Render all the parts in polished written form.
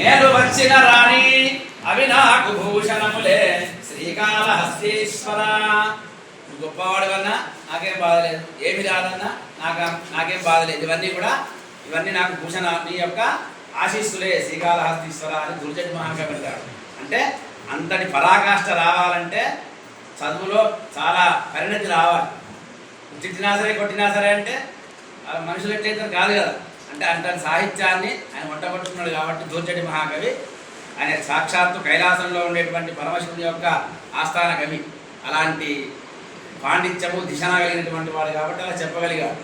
మేలు వచ్చిన రాణి అవి నాకు భూషణములే శ్రీకాళహస్తీశ్వర. గొప్పవాడు కన్నా నాకేం బాధలేదు, ఏమి రాదన్నా నాకేం బాధలేదు. ఇవన్నీ నాకు భూషణ నీ యొక్క ఆశీస్సులే శ్రీకాళహస్తీశ్వర అని దుర్జటి మహాకవి అంటాడు. అంటే అంతటి పరాకాష్ఠ రావాలంటే చదువులో చాలా పరిణతి రావాలి. తిట్టినా సరే కొట్టినా సరే అంటే మనుషులు ఎట్లయితే కాదు కదా. అంటే అంతటి సాహిత్యాన్ని ఆయన వంటపట్టుకున్నాడు కాబట్టి దుర్జటి మహాకవి. ఆయన సాక్షాత్తు కైలాసంలో ఉండేటువంటి పరమశివుని యొక్క ఆస్థాన కవి. అలాంటి పాండిత్యము దిశన కలిగినటువంటి వాడు కాబట్టి అలా చెప్పగలిగాడు.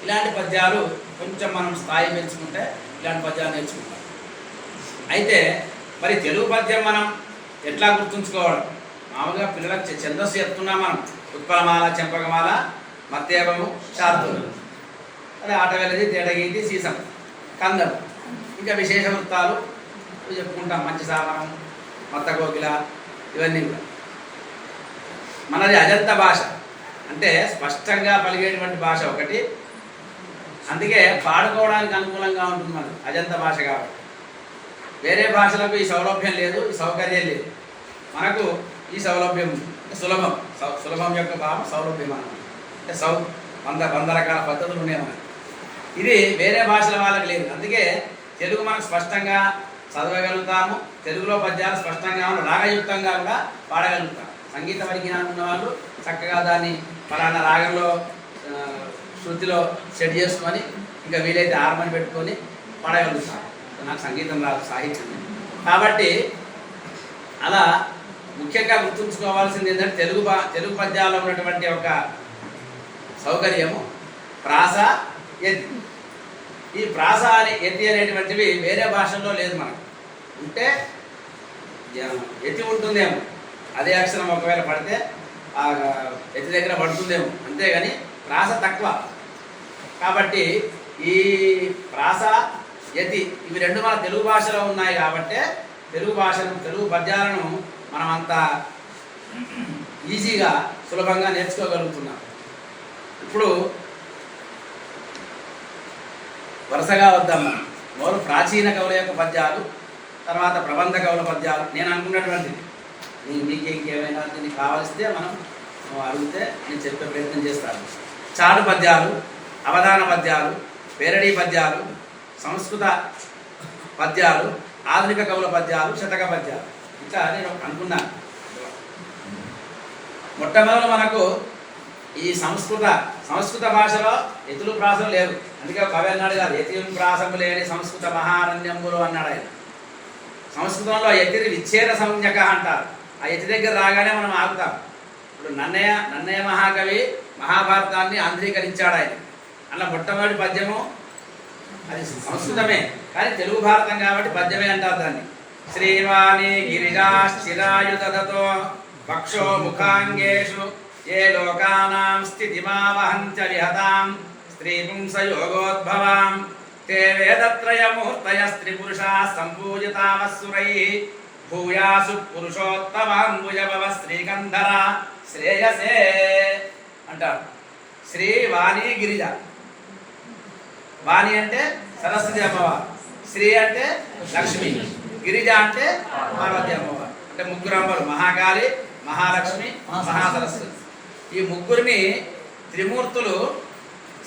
ఇలాంటి పద్యాలు కొంచెం మనం స్థాయి పెంచుకుంటే ఇలాంటి పద్యాలు నేర్చుకుంటాం. అయితే మరి తెలుగు పద్యం మనం ఎట్లా గుర్తుంచుకోవడం? మామూలుగా పిల్లలకు ఛందస్సు చెప్తున్నాం మనం. ఉత్పలమాల, చెంపకమాల, మత్తేపము, శార్దులు, అదే ఆటవెలది, తేటగీతి, సీసం, కందం, ఇంకా విశేష వృత్తాలు చెప్పుకుంటాం. మంచి సామరం, మత్తకోకిల, ఇవన్నీ కూడా. మనది అజంత భాష, అంటే స్పష్టంగా పలిగేటువంటి భాష ఒకటి. అందుకే పాడుకోవడానికి అనుకూలంగా ఉంటుంది మనది అజంత భాష కాబట్టి. వేరే భాషలకు ఈ సౌలభ్యం లేదు, ఈ సౌకర్యం లేదు. మనకు ఈ సౌలభ్యం సులభం యొక్క భావం సౌలభ్యం అన్నమాట. అంటే వంద రకాల పద్ధతులు ఉన్నాయి మనకు. ఇది వేరే భాషల వాళ్ళకి లేదు. అందుకే తెలుగు మనకు స్పష్టంగా చదవగలుగుతాము. తెలుగులో పద్యాలు స్పష్టంగా రాగయుక్తంగా కూడా పాడగలుగుతాం. సంగీత పరిజ్ఞానం ఉన్న వాళ్ళు చక్కగా దాన్ని ఫలానా రాగంలో శృతిలో సెట్ చేసుకొని ఇంకా వీలైతే హార్మోని పెట్టుకొని పాడగలుగుతాం. నాకు సంగీతం రాదు, సాహిత్యం. కాబట్టి అలా ముఖ్యంగా గుర్తుంచుకోవాల్సింది ఏంటంటే తెలుగు పద్యాల్లో ఉన్నటువంటి ఒక సౌకర్యము ప్రాస, యతి. ఈ ప్రాస యతి అనేటువంటివి వేరే భాషల్లో లేదు మనకు. ఉంటే యతి ఉంటుందేమో, అదే అక్షరం ఒకవేళ పడితే ఆ యతి దగ్గర పడుతుందేమో, అంతేగాని ప్రాస తక్కువ. కాబట్టి ఈ ప్రాస, యతి ఇవి రెండు మన తెలుగు భాషలో ఉన్నాయి. కాబట్టి తెలుగు పద్యాలను మనం అంత ఈజీగా సులభంగా నేర్చుకోగలుగుతున్నాం. ఇప్పుడు వరుసగా వద్దాం. మొదలు ప్రాచీన కవుల యొక్క పద్యాలు, తర్వాత ప్రబంధ కవుల పద్యాలు. నేను అనుకున్నటువంటిది మీకు ఇంకేమైనా దీన్ని కావలిస్తే మనం అడిగితే నేను చెప్పే ప్రయత్నం చేస్తాను. చాటు పద్యాలు, అవధాన పద్యాలు, పేరడీ పద్యాలు, సంస్కృత పద్యాలు, ఆధునిక కవుల పద్యాలు, శతక పద్యాలు. ఇంకా నేను అనుకున్నాను. మొట్టమొదలు మనకు ఈ సంస్కృత భాషలో యతులు ప్రాసలు లేవు. అందుకే కవి అన్నాడు కాదు, యతిం ప్రాసము లేని సంస్కృత మహారణ్యములు అన్నాడు ఆయన. సంస్కృతంలో యతిని విచ్ఛేద సంజ్ఞక అంటారు. ఆ యతి దగ్గర రాగానే మనం ఆగుతాం. ఇప్పుడు నన్నయ్య మహాకవి మహాభారతాన్ని ఆంధ్రీకరించాడు ఆయన. అలా మొట్టమొదటి పద్యము అది సంస్కృతమే, కానీ తెలుగు భారతం కాబట్టి పద్యమే అంటారు దాన్ని. శ్రీవాణి గిరిజాశ్చిరాయుతతో వక్షో ముఖాంగేషు ఏ లోకానాం స్థితిమావహంచ విహతాం స్త్రీ పుంసయోగోద్భవాం తే వేదత్రయమూర్తయ స్త్రీపురుషా సంపూజితావస్సురైః భూయాసు పురుషోత్తమాంబుజభవ శ్రీకంధర శ్రేయసే అంటారు. శ్రీ వాణి గిరిజ. వాణి అంటే సరస్వతి అమ్మవారు, శ్రీ అంటే లక్ష్మి, గిరిజ అంటే పార్వతి అమ్మవారు. అంటే ముగ్గురు అమ్మవారు, మహాకాళి, మహాలక్ష్మి, మహాసరస్వతి. ఈ ముగ్గురిని త్రిమూర్తులు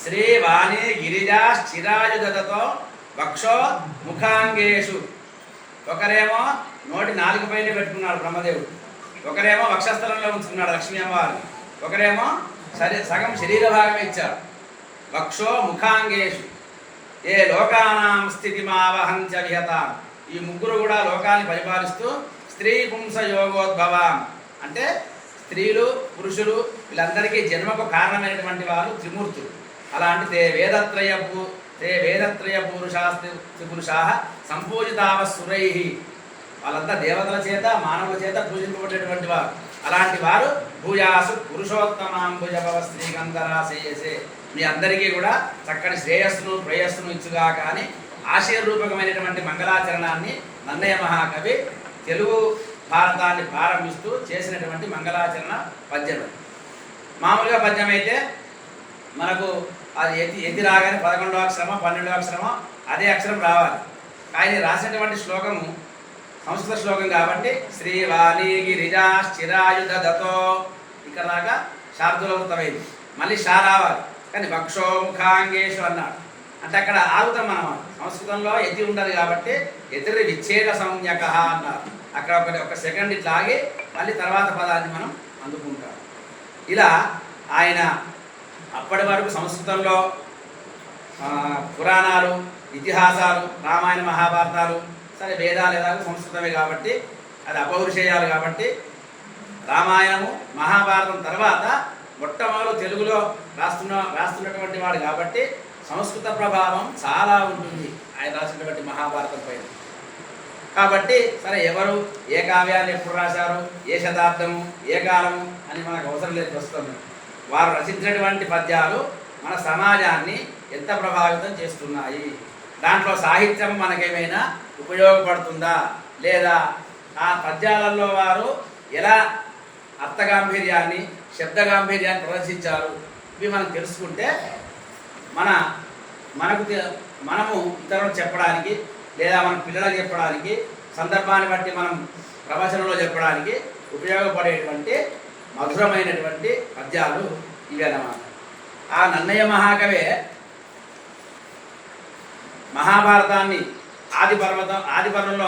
శ్రీ వాణి గిరిజా స్థిరాయుధతో వక్షో ముఖాంగేషు. ఒకరేమో నోటి నాలుగు పైన పెట్టుకున్నాడు బ్రహ్మదేవుడు, ఒకరేమో వక్షస్థలంలో ఉంచుకున్నాడు లక్ష్మీ అమ్మవారిని, ఒకరేమో సగం శరీర భాగం ఇచ్చాడు. వక్షో ముఖాంగేషు ఏ లోకానాం స్థితిమావహంచ విహతాం. ఈ ముగ్గురు కూడా లోకాన్ని పరిపాలిస్తూ స్త్రీ పుంస యోగోద్భవాం అంటే స్త్రీలు పురుషులు వీళ్ళందరికీ జన్మకు కారణమైనటువంటి వారు త్రిమూర్తులు. అలాంటి తే వేదత్రయ పురుషా సంపూజితావస్సురైః. వాళ్ళంతా దేవతల చేత మానవుల చేత పూజింపబడేటువంటి వారు. అలాంటి వారు భూయాసు పురుషోత్తమాంబుజభవ శ్రీకంధరా శ్రేయసే. మీ అందరికీ కూడా చక్కటి శ్రేయస్సును ప్రేయస్సును ఇచ్చుగా. కానీ ఆశీర్రూపకమైనటువంటి మంగళాచరణాన్ని నన్నయ్య మహాకవి తెలుగు భారతాన్ని ప్రారంభిస్తూ చేసినటువంటి మంగళాచరణ పద్యం. మామూలుగా పద్యం అయితే మనకు అది ఎత్తి రాగానే 11వ అక్షరమో 12వ అక్షరమో అదే అక్షరం రావాలి. ఆయన రాసినటువంటి శ్లోకము సంస్కృత శ్లోకం కాబట్టి శ్రీవాణి గిరిజాశ్చిరాయుధతో ఇక్కడ దాకా శార్దులవృతమైంది. మళ్ళీ షా రావాలి, కానీ వక్షో ముఖాంగేషు అన్నాడు. అంటే అక్కడ ఆగుతాం మనం. సంస్కృతంలో ఎతి ఉండదు కాబట్టి ఎతిరి విచ్ఛేద సంజ్ఞక అన్నారు. అక్కడ ఒక సెకండ్ ఇట్లా ఆగి మళ్ళీ తర్వాత పదాన్ని మనం అందుకుంటాం. ఇలా ఆయన అప్పటి వరకు సంస్కృతంలో పురాణాలు, ఇతిహాసాలు, రామాయణ మహాభారతాలు, సరే వేదాలు ఎలాగో సంస్కృతమే కాబట్టి అది అపౌరుషేయాలు కాబట్టి రామాయణము మహాభారతం తర్వాత మొట్టమొదలు తెలుగులో రాస్తున్నటువంటి వాడు కాబట్టి సంస్కృత ప్రభావం చాలా ఉంటుంది ఆయన రాసినటువంటి మహాభారతం పైన. కాబట్టి సరే ఎవరు ఏ కావ్యాన్ని ఎప్పుడు రాశారు, ఏ శతాబ్దము, ఏ కాలము అని మనకు అవసరం లేదు. ప్రస్తుతం వారు రచించినటువంటి పద్యాలు మన సమాజాన్ని ఎంత ప్రభావితం చేస్తున్నాయి, దాంట్లో సాహిత్యం మనకేమైనా ఉపయోగపడుతుందా లేదా, ఆ పద్యాలలో వారు ఎలా అర్థగాంభీర్యాన్ని, శబ్దగాంభీర్యాన్ని ప్రదర్శించారు, ఇవి మనం తెలుసుకుంటే మనము ఇతరులకు చెప్పడానికి లేదా మన పిల్లలకు చెప్పడానికి, సందర్భాన్ని బట్టి మనం ప్రవచనంలో చెప్పడానికి ఉపయోగపడేటువంటి మధురమైనటువంటి పద్యాలు ఇవి అన్నమాట. ఆ నన్నయ్య మహాకవే మహాభారతాన్ని ఆది పర్వంలో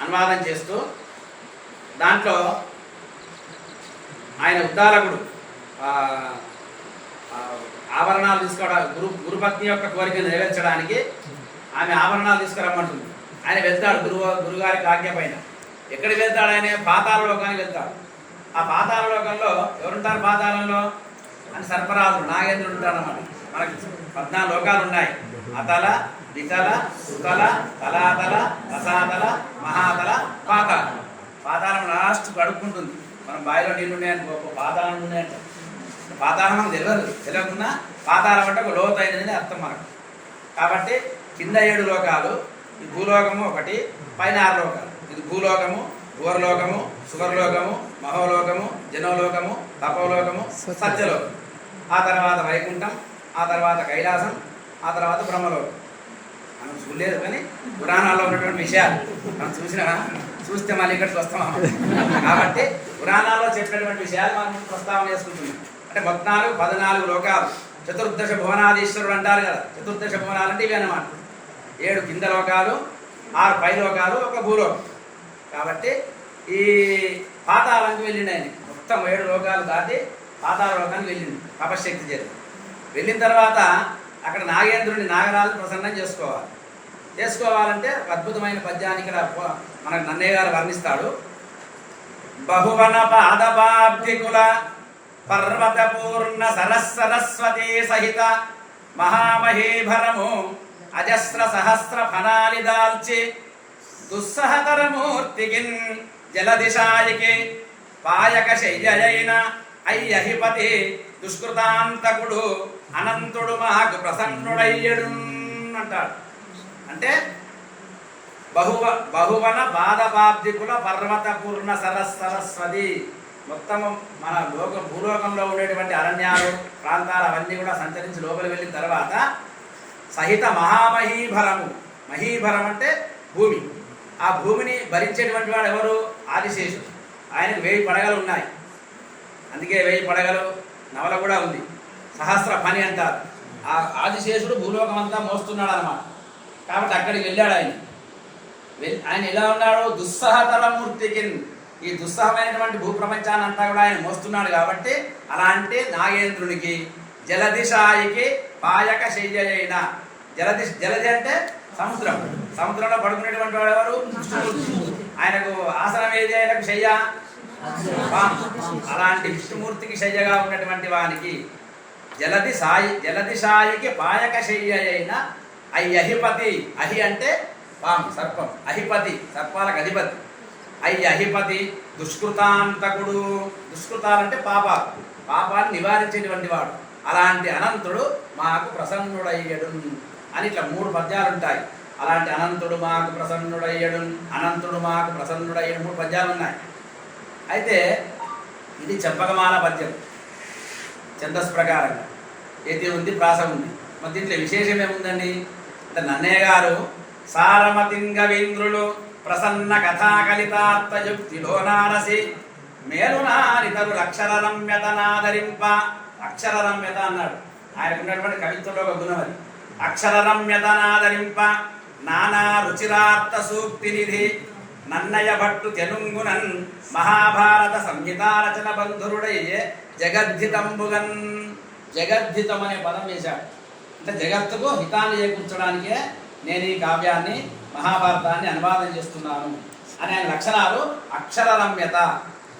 అనువాదం చేస్తూ దాంట్లో ఆయన ఉద్దాలకుడు ఆభరణాలు తీసుకోవడానికి గురుపత్ని యొక్క కోరికను నెరవేర్చడానికి ఆమె ఆభరణాలు తీసుకురమ్మంటుంది. ఆయన వెళ్తాడు గురుగారికి ఆజ్ఞ పైన. ఎక్కడికి వెళ్తాడు? ఆయన పాతాళ లోకానికి వెళ్తాడు. ఆ పాతాళ లోకంలో ఎవరుంటారు? పాతాళంలో అని సర్పరాజులు, నాగేంద్రుడు ఉంటాడు అన్నమాట. మనకి 14 లోకాలు ఉన్నాయి. అతల, వితల, సుతల, తలాతల, రసాతల, మహాతల, పాతాళ. పాతాళం లాస్ట్ కడుక్కుంటుంది. మనం బావిలో నీళ్ళు ఉన్నాయని పాతాళం ఉన్నాయంట. పాతాళం మనకు తెలియకుండా పాతాళం అంటే ఒక లోతైనది అర్థం మనకు. కాబట్టి కింద 7 లోకాలు, ఈ భూలోకము 1, పైన 6 లోకాలు. ఇది భూలోకము, భూవర్లోకము, సువర్లోకము, మహోలోకము, జనోలోకము, తపోలోకము, సత్యలోకం. ఆ తర్వాత వైకుంఠం, ఆ తర్వాత కైలాసం, ఆ తర్వాత బ్రహ్మలోకం. మనం చూడలేదు కానీ పురాణాల్లో ఉన్నటువంటి విషయాలు మనం చూస్తే మళ్ళీ ఇక్కడికి వస్తాం. కాబట్టి పురాణాల్లో చెప్పినటువంటి విషయాలు మనం ప్రస్తావన చేసుకుంటున్నాం. అంటే 14 లోకాలు, చతుర్దశ భువనాధీశ్వరుడు అంటారు కదా. చతుర్దశ భువనాలు అంటే ఇవి అన్నమాట. 7 కింద లోకాలు, 6 పై లోకాలు, 1 భూలోకం. కాబట్టి ఈ పాతాళానికి వెళ్ళిండు ఆయన. మొత్తం 7 లోకాలు దాటి పాతాళ లోకానికి వెళ్ళిండు తపశ్శక్తి చేతి. వెళ్ళిన తర్వాత అక్కడ నాగేంద్రుని, నాగరాజు ప్రసన్నం చేసుకోవాలంటే ఒక అద్భుతమైన పద్యాన్ని ఇక్కడ మన నన్నయ్య గారు వర్ణిస్తాడు. బహువన పాదపాబ్ధికుల పర్వత పూర్ణ సరస్వతీ సహిత మహామహీభరము అజస్ర సహస్ర ఫణాలి దాల్చి దుస్సహతరమూర్తికిన్ జలదిశాయికి పాయక శయ్యయైన అయ్యహిపతి దుష్కృతాంతకుడు అనంతుడు మాకు ప్రసన్నుడయ్యడు అంటాడు. అంటే బహువన పాదపాబ్దికుల పర్వత పూర్ణ సరస్వతి, మొత్తము మన భూలోకంలో ఉండేటువంటి అరణ్యాలు, ప్రాంతాలు అవన్నీ కూడా సంచరించి లోపలికి వెళ్ళిన తర్వాత సహిత మహామహీభరము. మహీభరం అంటే భూమి. ఆ భూమిని భరించేటువంటి వాడు ఎవరు? ఆదిశేషుడు. ఆయనకు 1000 పడగలు ఉన్నాయి. అందుకే 1000 పడగలు నవల కూడా ఉంది. సహస్ర ఫణి అంటారు. ఆ ఆదిశేషుడు భూలోకం అంతా మోస్తున్నాడు అన్నమాట. కాబట్టి అక్కడికి వెళ్ళాడు ఆయన. ఆయన ఎలా ఉన్నాడు? దుస్సహతరమూర్తికి, ఈ దుస్సహమైనటువంటి భూప్రపంచాన్ని అంతా కూడా ఆయన మోస్తున్నాడు. కాబట్టి అలాంటి నాగేంద్రునికి జలదిశాయికి పాయక శయ్యైన, జలది అంటే సముద్రం. సముద్రంలో పడుకునేటువంటి వాడు ఎవరు? ఆయనకు ఆసనం ఏది? ఆయనకు శయ్య అలాంటి విష్ణుమూర్తికి శయ్యగా ఉన్నటువంటి వానికి జలదిశాయికి పాయక శయ్యైన అయ్యహిపతి. అహి అంటే పాము, సర్పం. అహిపతి సర్పాలకు అధిపతి. అయ్యహిపతి దుష్కృతాంతకుడు. దుష్కృతాలంటే పాపాన్ని నివారించేటువంటి వాడు. అలాంటి అనంతుడు మాకు ప్రసన్నుడయ్యడు అని ఇట్లా 3 పద్యాలు ఉంటాయి. అలాంటి అనంతుడు మాకు ప్రసన్నుడయ్యడు, అనంతుడు మాకు ప్రసన్నుడయ్యడు 3 పద్యాలు ఉన్నాయి. అయితే ఇది చెంపకమాల పద్యం ఛందస్సు ప్రకారంగా. ఏది ఉంది, ప్రాస ఉంది. మరి దీంట్లో విశేషం ఏముందండి అంటే నన్నయ్య గారు సారమతింగవీంద్రులు ప్రసన్న కథాకలితార్థయుక్తిలో నారసి మేలునానితరులు అక్షరరమ్యతనాదరింప. అక్షరరమ్యత అన్నాడు, ఆయనకు ఉన్నటువంటి కవిత్వంలో ఒక గుణం అది. అక్షరరమ్యతనాదరింప నానా రుచిరార్థ సూక్తి నిధి నన్నయ భట్టు తెనుంగునన్ మహాభారత సంహితారచన బంధురుడయ్యే జగద్ధితంబుగన్. జగద్ధితం అనే పదం వేశాడు. అంటే జగత్తుకు హితాన్ని చేకూర్చడానికే నేను ఈ కావ్యాన్ని మహాభారతాన్ని అనువాదం చేస్తున్నాను అని ఆయన లక్షణాలు. అక్షరరమ్యత,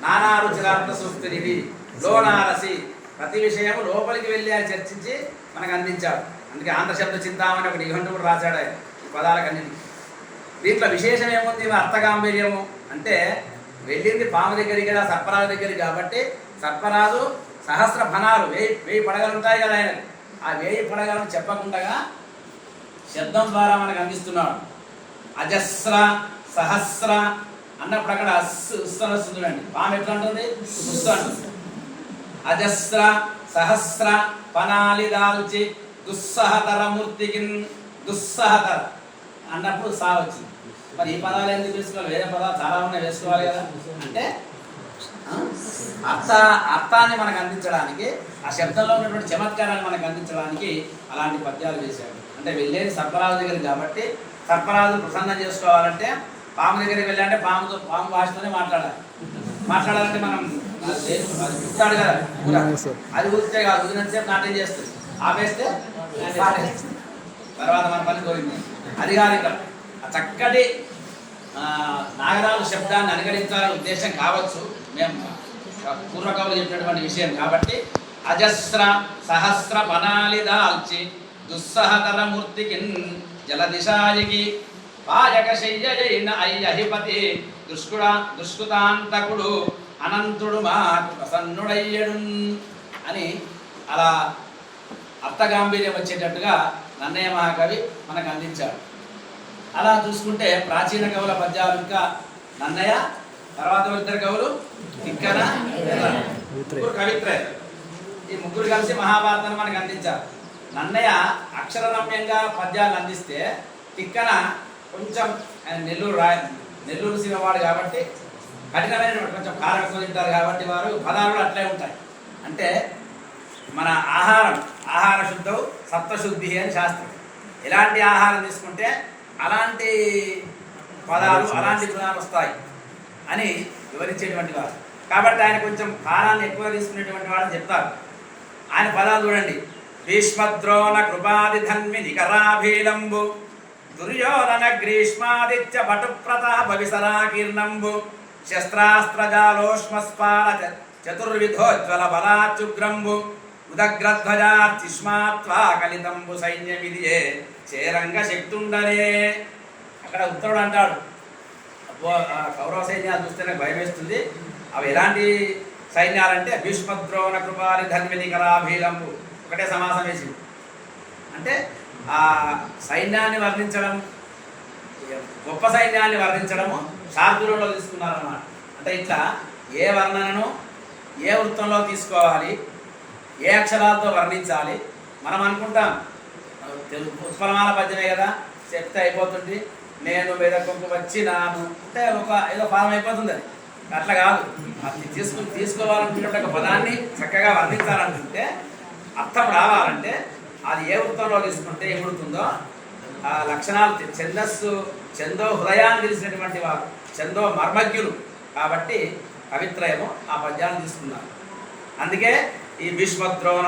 నానా రుచిరార్థ సూక్తినివి, లోనారసి, ప్రతి విషయం లోపలికి వెళ్ళి ఆయన చర్చించి మనకు అందించాడు. అందుకే ఆంధ్రశబ్ద చింతామని ఒక నిఘంటు కూడా రాశాడు ఆయన ఈ పదాలకన్నిటికీ. దీంట్లో విశేషం ఏముంది, అర్థగాంభీర్యము అంటే వెళ్ళింది పాము దగ్గరికి కదా, సర్పరాజు దగ్గరికి కాబట్టి సర్పరాజు సహస్ర ఫణాలు 1000 పడగలు ఉంటాయి కదా ఆయనకు. ఆ 1000 పడగలను చెప్పకుండా శబ్దం ద్వారా మనకు అందిస్తున్నాడు. అజస్ర సహస్ర అన్నప్పుడు అక్కడ చూడండి, పాము ఎట్లా ఉంటుంది, ఉస్సు అంటుంది. అజస్ర సహస్ర పనాలి దాల్చి దుస్సహతర మూర్తికిన్. దుస్సహతర అన్నప్పుడు సా వచ్చింది. మరి ఈ పదాలు ఎందుకు వేసుకోవాలి, వేరే పదాలు చాలా ఉన్నాయి వేసుకోవాలి కదా. అంటే అర్థాన్ని మనకు అందించడానికి, ఆ శబ్దంలో ఉన్నటువంటి చమత్కారాన్ని మనకు అందించడానికి అలాంటి పద్యాలు వేశాడు. అంటే వెళ్ళేది సర్పరాజు దగ్గరికి కాబట్టి సర్పరాజు ప్రసన్నం చేసుకోవాలంటే పాము దగ్గరికి వెళ్ళాలంటే పాము భాషతోనే మాట్లాడాలంటే మనం చెప్తాడు కదా, అది ఊరితే కాదు, ఊరినంతసేపు నాట్యం చేస్తుంది, ఆపేస్తే తర్వాత మన పని కోరింది. అది కాదు ఇక్కడ. ఆ చక్కటి నాగరాజు శబ్దాన్ని అనుకరించాలనే ఉద్దేశం కావచ్చు, మేము పూర్వకవులు చెప్పినటువంటి విషయం కాబట్టి. అజస్ర సహస్ర పనాలి దాల్చి దుస్సహతర మూర్తికిన్ జలదిశాయికి పాయక శయ్యైన అయ్యహిపతి దుష్కృతాంతకుడు అనంతుడు మాకు ప్రసన్నుడయ్యడు అని అలా అర్థగాంభీర్యం వచ్చేటట్టుగా నన్నయ్య మహాకవి మనకు అందించాడు. అలా చూసుకుంటే ప్రాచీన కవుల పద్యాలు ఇంకా నన్నయ్య, తర్వాత 2 కవులు తిక్కన, కవిత్రయం. ఈ ముగ్గురు కలిసి మహాభారతాన్ని మనకు అందించారు. నన్నయ్య అక్షరరమ్యంగా పద్యాలు అందిస్తే తిక్కన కొంచెం నెల్లూరు సీమవాడు కాబట్టి కఠినమైన కొంచెం కారం తింటారు కాబట్టి వారు పదాలు అట్లే ఉంటాయి. అంటే మన ఆహార శుద్ధం సత్వశుద్ధి అని శాస్త్రం. ఎలాంటి ఆహారం తీసుకుంటే అలాంటి పదాలు అలాంటి గుణాలు వస్తాయి అని వివరించేటువంటి వారు కాబట్టి ఆయన కొంచెం కారాన్ని ఎక్కువ తీసుకునేటువంటి వాడని చెప్తారు. ఆయన పదాలు చూడండి. భీష్మద్రోణ కృపాది ధన్మి నికరాభీలంబు దుర్యోధన గ్రీష్మాదిత్య భటు ప్రతాప విసరాకీర్ణంబు శస్త్రాస్త్రజాలోష్మస్పాల చతుర్విధోజ్వల బలాచుగ్రంబు ఉదగ్రధ్వజార్చిష్మాత్వా కలితంబు సైన్యమిదియే చేరంగ శక్తుండలే. అక్కడ ఉత్తరుడు అంటాడు, కౌరవ సైన్యాలు చూస్తే నాకు భయం వేస్తుంది. అవి ఎలాంటి సైన్యాలంటే భీష్మద్రోణ కృపాలి ధన్మిని కరాభీలంబు, ఒకటే సమాసం వేసింది. అంటే ఆ సైన్యాన్ని వర్ణించడం, గొప్ప సైన్యాన్ని వర్ణించడము శార్దూలంలో తీసుకున్నారన్నమాట. అంటే ఇట్లా ఏ వర్ణనను ఏ వృత్తంలో తీసుకోవాలి, ఏ అక్షరాలతో వర్ణించాలి. మనం అనుకుంటాం ఉత్పలమాల పద్యమే కదా చెప్తే అయిపోతుంది, నేను మెదకుంకు వచ్చినాను అంటే ఏదో పదం అయిపోతుంది. అది అట్లా కాదు. అది తీసుకోవాలనుకునే ఒక పదాన్ని చక్కగా వర్ణించాలనుకుంటే, అర్థం రావాలంటే అది ఏ వృత్తంలో తీసుకుంటే ఎగుడుతుందో ఆ లక్షణాలు చందో హృదయాన్ని తెలిసినటువంటి వారు, చందో మర్మజ్ఞులు కాబట్టి కవిత్రయము ఆ పద్యాన్ని తీసుకున్నారు. అందుకే ఈ భీష్మద్రోణ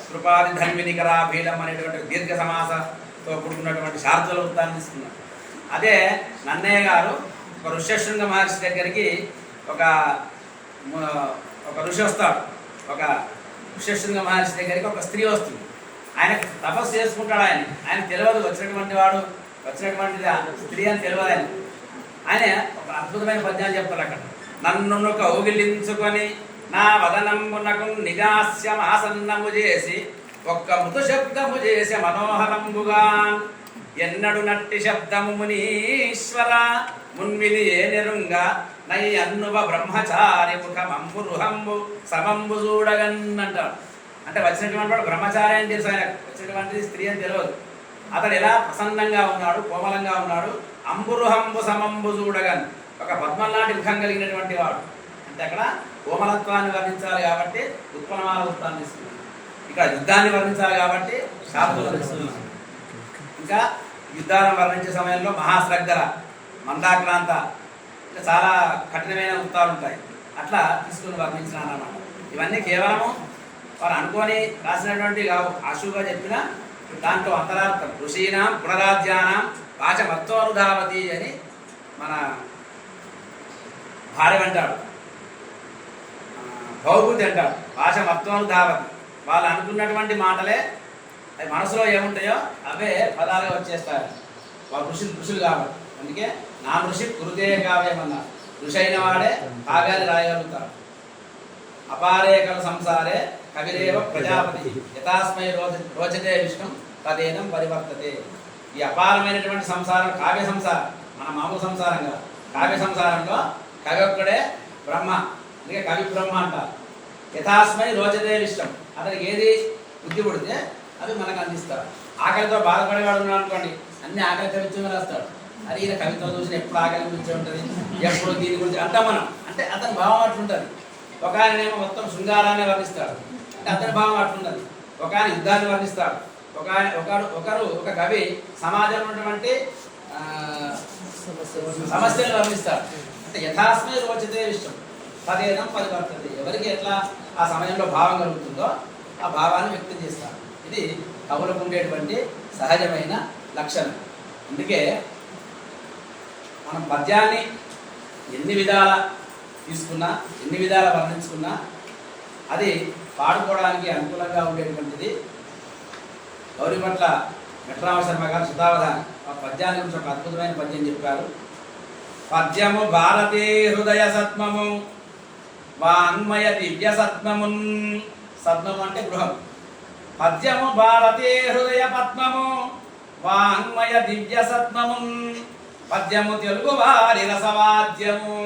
కృపాది ధన్వినికరాభీలం అనేటువంటి దీర్ఘ సమాసతో కూడుకున్నటువంటి శార్దూల వృత్తాన్ని తీసుకున్నారు. అదే నన్నయ్య గారు ఒక ఋష్యశృంగ మహర్షి దగ్గరికి ఒక ఋషి వస్తాడు. ఒక ఋష్యశృంగ మహర్షి దగ్గరికి ఒక స్త్రీ వస్తుంది. ఆయన తపస్సు చేసుకుంటాడు. ఆయన తెలియదు వచ్చినటువంటి స్త్రీ అని తెలియదు. ఆయన ఒక అద్భుతమైన పద్యాలు చెప్తారు అక్కడ. నన్ను కౌగిలించుకొని నా వదనంబునకు నిజాస్యమాసన్నము చేసి ఒక్క మృదు శబ్దము చేసి మనోహరంబుగా ఎన్నడు నట్టి శబ్దము మునీశ్వర మున్విని ఏ నెరుంగా నై అన్నువ బ్రహ్మచారి ముఖమంబు రుహంబు సమంబు చూడగన్ అంటాడు. అంటే వచ్చినటువంటి వాడు బ్రహ్మచారి అని తెలుసు, ఆయన వచ్చినటువంటి స్త్రీ అని తెలియదు. అతడు ఎలా ప్రసన్నంగా ఉన్నాడు, కోమలంగా ఉన్నాడు. అంబురుహంబు సమంబు చూడగన్, ఒక పద్మం లాంటి ముఖం కలిగినటువంటి వాడు. అంటే అక్కడ కోమలత్వాన్ని వర్ణించాలి కాబట్టి ఉత్పన్నమాల వృత్తాన్ని తీసుకున్నాం. ఇక్కడ యుద్ధాన్ని వర్ణించాలి కాబట్టి శాబ్దులను తీసుకున్నాం. ఇంకా యుద్ధాలను వర్ణించే సమయంలో మహాశ్రద్ధర, మందాక్రాంత, ఇంకా చాలా కఠినమైన వృత్తాలు ఉంటాయి. అట్లా తీసుకుని వర్ణించినాను అన్నమాట. ఇవన్నీ కేవలము వారు అనుకొని రాసినటువంటి కావు, ఆశువుగా చెప్పిన దాంట్లో అంతరార్థం. ఋషీనాం పునరాధ్యానం వాచమత్వనుధావతి అని మన భార్య అంటాడు, భౌభూతి అంటాడు. వాచమత్వనుధావతి, వాళ్ళు అనుకున్నటువంటి మాటలే అవి మనసులో ఏముంటాయో అవే పదాలుగా వచ్చేస్తాయి. వాళ్ళు ఋషులు కాబట్టి. అందుకే నా ఋషి కురుతే కావ్యం అన్నారు. ఋషి అయిన వాడే కావ్యాన్ని రాయగలుగుతారు. అపారేకల సంసారే కవిరేవ ప్రజాపతి యథాస్మై రోచతే విష్ణు తదేనం పరివర్తతే. ఈ అపారమైనటువంటి సంసారం కావ్య సంసారం, మన మామూలు సంసారంగా కావ్య సంసారంలో కవి ఒక్కడే బ్రహ్మ, అందుకే కవి బ్రహ్మ అంటారు. యథాస్మై రోచతే విష్ణు, అతనికి ఏది బుద్ధి పుడితే అవి మనకు అందిస్తారు. ఆకలితో బాధపడేవాడు ఉన్నాడు అనుకోండి, అన్ని ఆకలి కవిత్వమే రాస్తాడు. అది ఈయన కవిత్వం చూసిన ఎప్పుడు ఆకలి గురించి ఉంటుంది, ఎప్పుడు దీని గురించి అంటాం మనం. అంటే అతని భావం అట్లుంటుంది. ఒక ఆయనేమో మొత్తం శృంగారాన్ని వర్ణిస్తాడు, అంటే అతని భావం అట్లున్నది. ఒక ఆయన యుద్ధాన్ని వర్ణిస్తాడు, ఒక కవి సమాజంలో ఉన్నటువంటి సమస్యలు వర్ణిస్తాడు. అంటే యథాస్మై రోచతే విషయం తదేనం పరివర్తతే. ఎవరికి ఎట్లా ఆ సమయంలో భావం కలుగుతుందో ఆ భావాన్ని వ్యక్తం చేస్తారు. ఇది కవులకు ఉండేటువంటి సహజమైన లక్షణం. అందుకే మనం పద్యాన్ని ఎన్ని విధాల తీసుకున్నా, ఎన్ని విధాల వర్ణించుకున్నా అది పాడుకోవడానికి అనుకూలంగా ఉండేటువంటిది. గౌరీపట్ల వెంకటరామ శర్మ గారు శతావధాని ఆ పద్యాన్ని గురించి ఒక అద్భుతమైన పద్యం చెప్పారు. పద్యము భారతీ హృదయ సత్మము వాన్మయ దివ్య సత్మమున్. సత్మము అంటే గృహం. పద్యము భారతీ హృదయ పద్మము వాన్మయ దివ్య సత్మమున్. పద్యము తెలుగు వారి రసవాద్యము.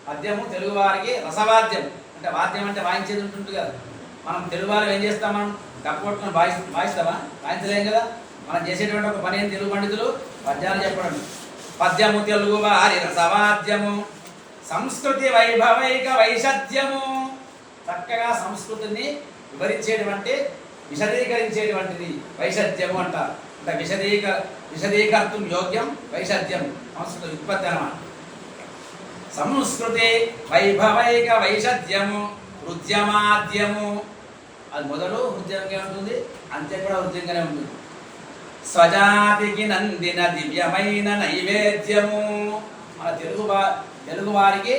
పద్యము తెలుగు వారికి రసవాద్యం. అంటే వాద్యం అంటే వాయించేది ఉంటుంది కదా. మనం తెలుగు వారు ఏం చేస్తాం, మనం కప్పుకొట్టుకుని వాయిస్తామా? వాయించలేం కదా. మనం చేసేటువంటి ఒక పని ఏంటి, తెలుగు పండితులు పద్యాలు చెప్పడం. పద్యము తెలుగు వారి రసవాద్యము సంస్కృతి వైభవైక వైషద్యము. చక్కగా సంస్కృతిని వివరించేటువంటి, విశదీకరించేటువంటిది వైషద్యము అంటారు. అంటే విశదీకర్తం యోగ్యం వైషద్యం, సంస్కృత ఉత్పత్తి అన్నమాట. సంస్కృతి వైభవైక వైషద్యము హృద్యమాద్యము. అది మొదలు హృదయంగా ఉంటుంది, అంత్యం కూడా హృదయంగానే ఉంటుంది. స్వజాతికి నందిన దివ్యమైన నైవేద్యము. మన తెలుగు వారికి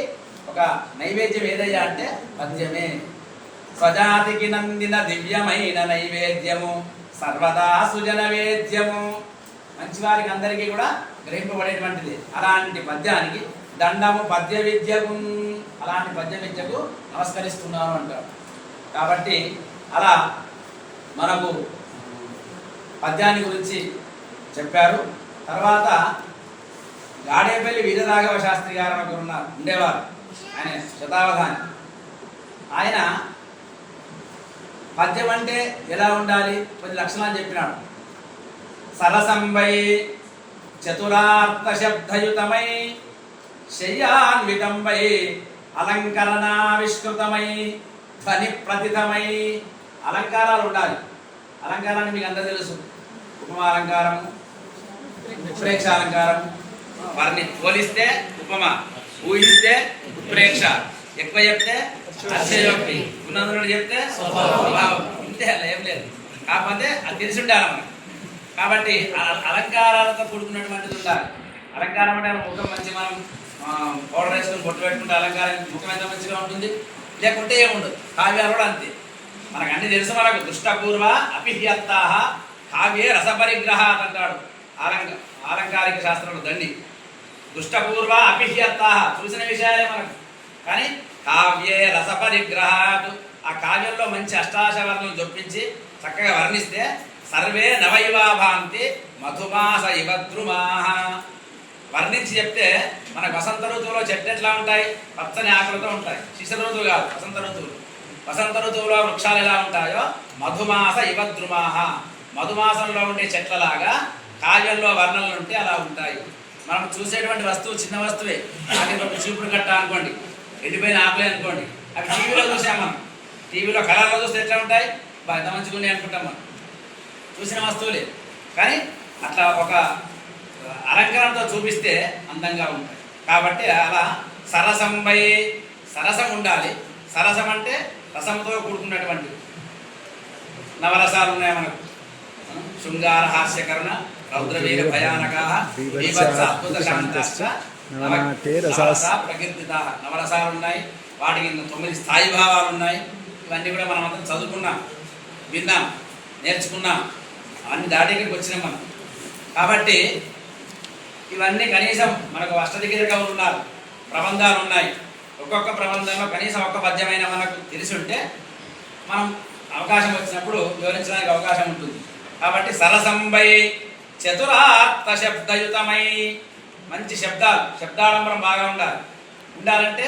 ఒక నైవేద్యం ఏదయ్యా అంటే పద్యమే. స్వజాతికి నందిన దివ్యమైన నైవేద్యము సర్వదా సుజన వేద్యము. మంచివారికి అందరికీ కూడా గ్రహింపబడేటువంటిది. అలాంటి పద్యానికి దండము పద్య విద్యకు, అలాంటి పద్య విద్యకు నమస్కరిస్తున్నాను అంటారు. కాబట్టి అలా మనకు పద్యాన్ని గురించి చెప్పారు. తర్వాత గాడేపల్లి వీరరాఘవ శాస్త్రి గారు ఒకరు ఉండేవారు, ఆయన శతావధాని. ఆయన పద్యం అంటే ఎలా ఉండాలి, కొన్ని లక్షణాలు చెప్పినాడు. సరసంబై చతురార్థ శబ్దయుతమై శయ్యాన్వితంబై అలంకరణావిష్కృతమై ధ్వని ప్రతితమై. అలంకారాలు ఉండాలి. అలంకారాన్ని మీకు అందరూ తెలుసు. ఉపమాలంకారం, ఉత్ప్రేక్ష అలంకారం. వారిని పోలిస్తే ఉపమ, ఊహిస్తే ఉత్ప్రేక్ష, ఎక్కువ చెప్తే అతిశయోక్తి, ఉన్నదున్నట్టు చెప్తే స్వభావం. ఇంతే, అలా ఏం లేదు. కాకపోతే అది తెలిసి ఉండాలి మనకు. కాబట్టి అలంకారాలతో కూడుకున్నటువంటిది ఉండాలి. అలంకారం అంటే ముఖం మంచి, మనం పౌడర్ వేసుకొని బొట్టు పెట్టుకుంటే అలంకారం ముఖం ఎంత మంచిగా ఉంటుంది, లేకుంటే ఏముండదు. కావ్యాలు కూడా అంతే. మనకు అన్ని తెలుసు. మనకు దుష్టపూర్వ అపిహ్యత్తాహ కావ్యే రసపరిగ్రహాత్ అంటాడు ఆలంకారిక శాస్త్రంలో దండి. దుష్టపూర్వ అపిహ్యత్తాహ చూసిన విషయాలే మనకు, కానీ కావ్యే రసపరిగ్రహాత్, ఆ కావ్యంలో మంచి అష్టాశవర్ణం జొప్పించి చక్కగా వర్ణిస్తే సర్వే నవైవా భాంతి మధుమాస ఇవద్రుమాహ. వర్ణించి చెప్తే మనకు వసంత ఋతువులో చెట్లు ఎట్లా ఉంటాయి, పచ్చని ఆకులతో ఉంటాయి. శిశిర ఋతువు కాదు, వసంత ఋతువులు. వసంత ఋతువులో వృక్షాలు ఎలా ఉంటాయో మధుమాస ఇవద్రుమాహ, మధుమాసంలో ఉండే చెట్లలాగా కావ్యంలో వర్ణనలు ఉంటే అలా ఉంటాయి. మనం చూసేటువంటి వస్తువు చిన్న వస్తువే, అది ఒక చీపురు కట్ట అనుకోండి, ఎండిపోయిన ఆకులే అనుకోండి, అవి టీవీలో చూసాం మనం. టీవీలో కలర్లో చూస్తే ఎట్లా ఉంటాయి, ఎంత మంచిగా ఉన్నాయి అనుకుంటాం మనం, చూసిన వస్తువులే. కానీ అట్లా ఒక అలంకరణతో చూపిస్తే అందంగా ఉంటాయి. కాబట్టి అలా సరసంపై సరసం ఉండాలి. సరసం అంటే రసంతో కూడుకున్నటువంటి నవరసాలు ఉన్నాయి మనకు. శృంగార హాస్యకరణ రౌద్రవీర భయానక అద్భుత శాంతాశ్చ ప్రకీర్తిత నవరసాలు ఉన్నాయి. వాటికి 9 స్థాయి భావాలు ఉన్నాయి. ఇవన్నీ కూడా మనం అంతా చదువుకున్నాం, విన్నాం, నేర్చుకున్నాం, అన్ని దాటికి వచ్చినాం మనం. కాబట్టి ఇవన్నీ కనీసం మనకు అష్టదిగ్గజ కవులు ఉన్నారు, ప్రబంధాలు ఉన్నాయి. ఒక్కొక్క ప్రబంధంలో కనీసం ఒక్క పద్యమైన మనకు తెలిసి ఉంటే మనం అవకాశం వచ్చినప్పుడు వివరించడానికి అవకాశం ఉంటుంది. కాబట్టి సరసంబై చతురార్థ శబ్దయుతమై, మంచి శబ్దాలు, శబ్దాడంబరం బాగా ఉండాలంటే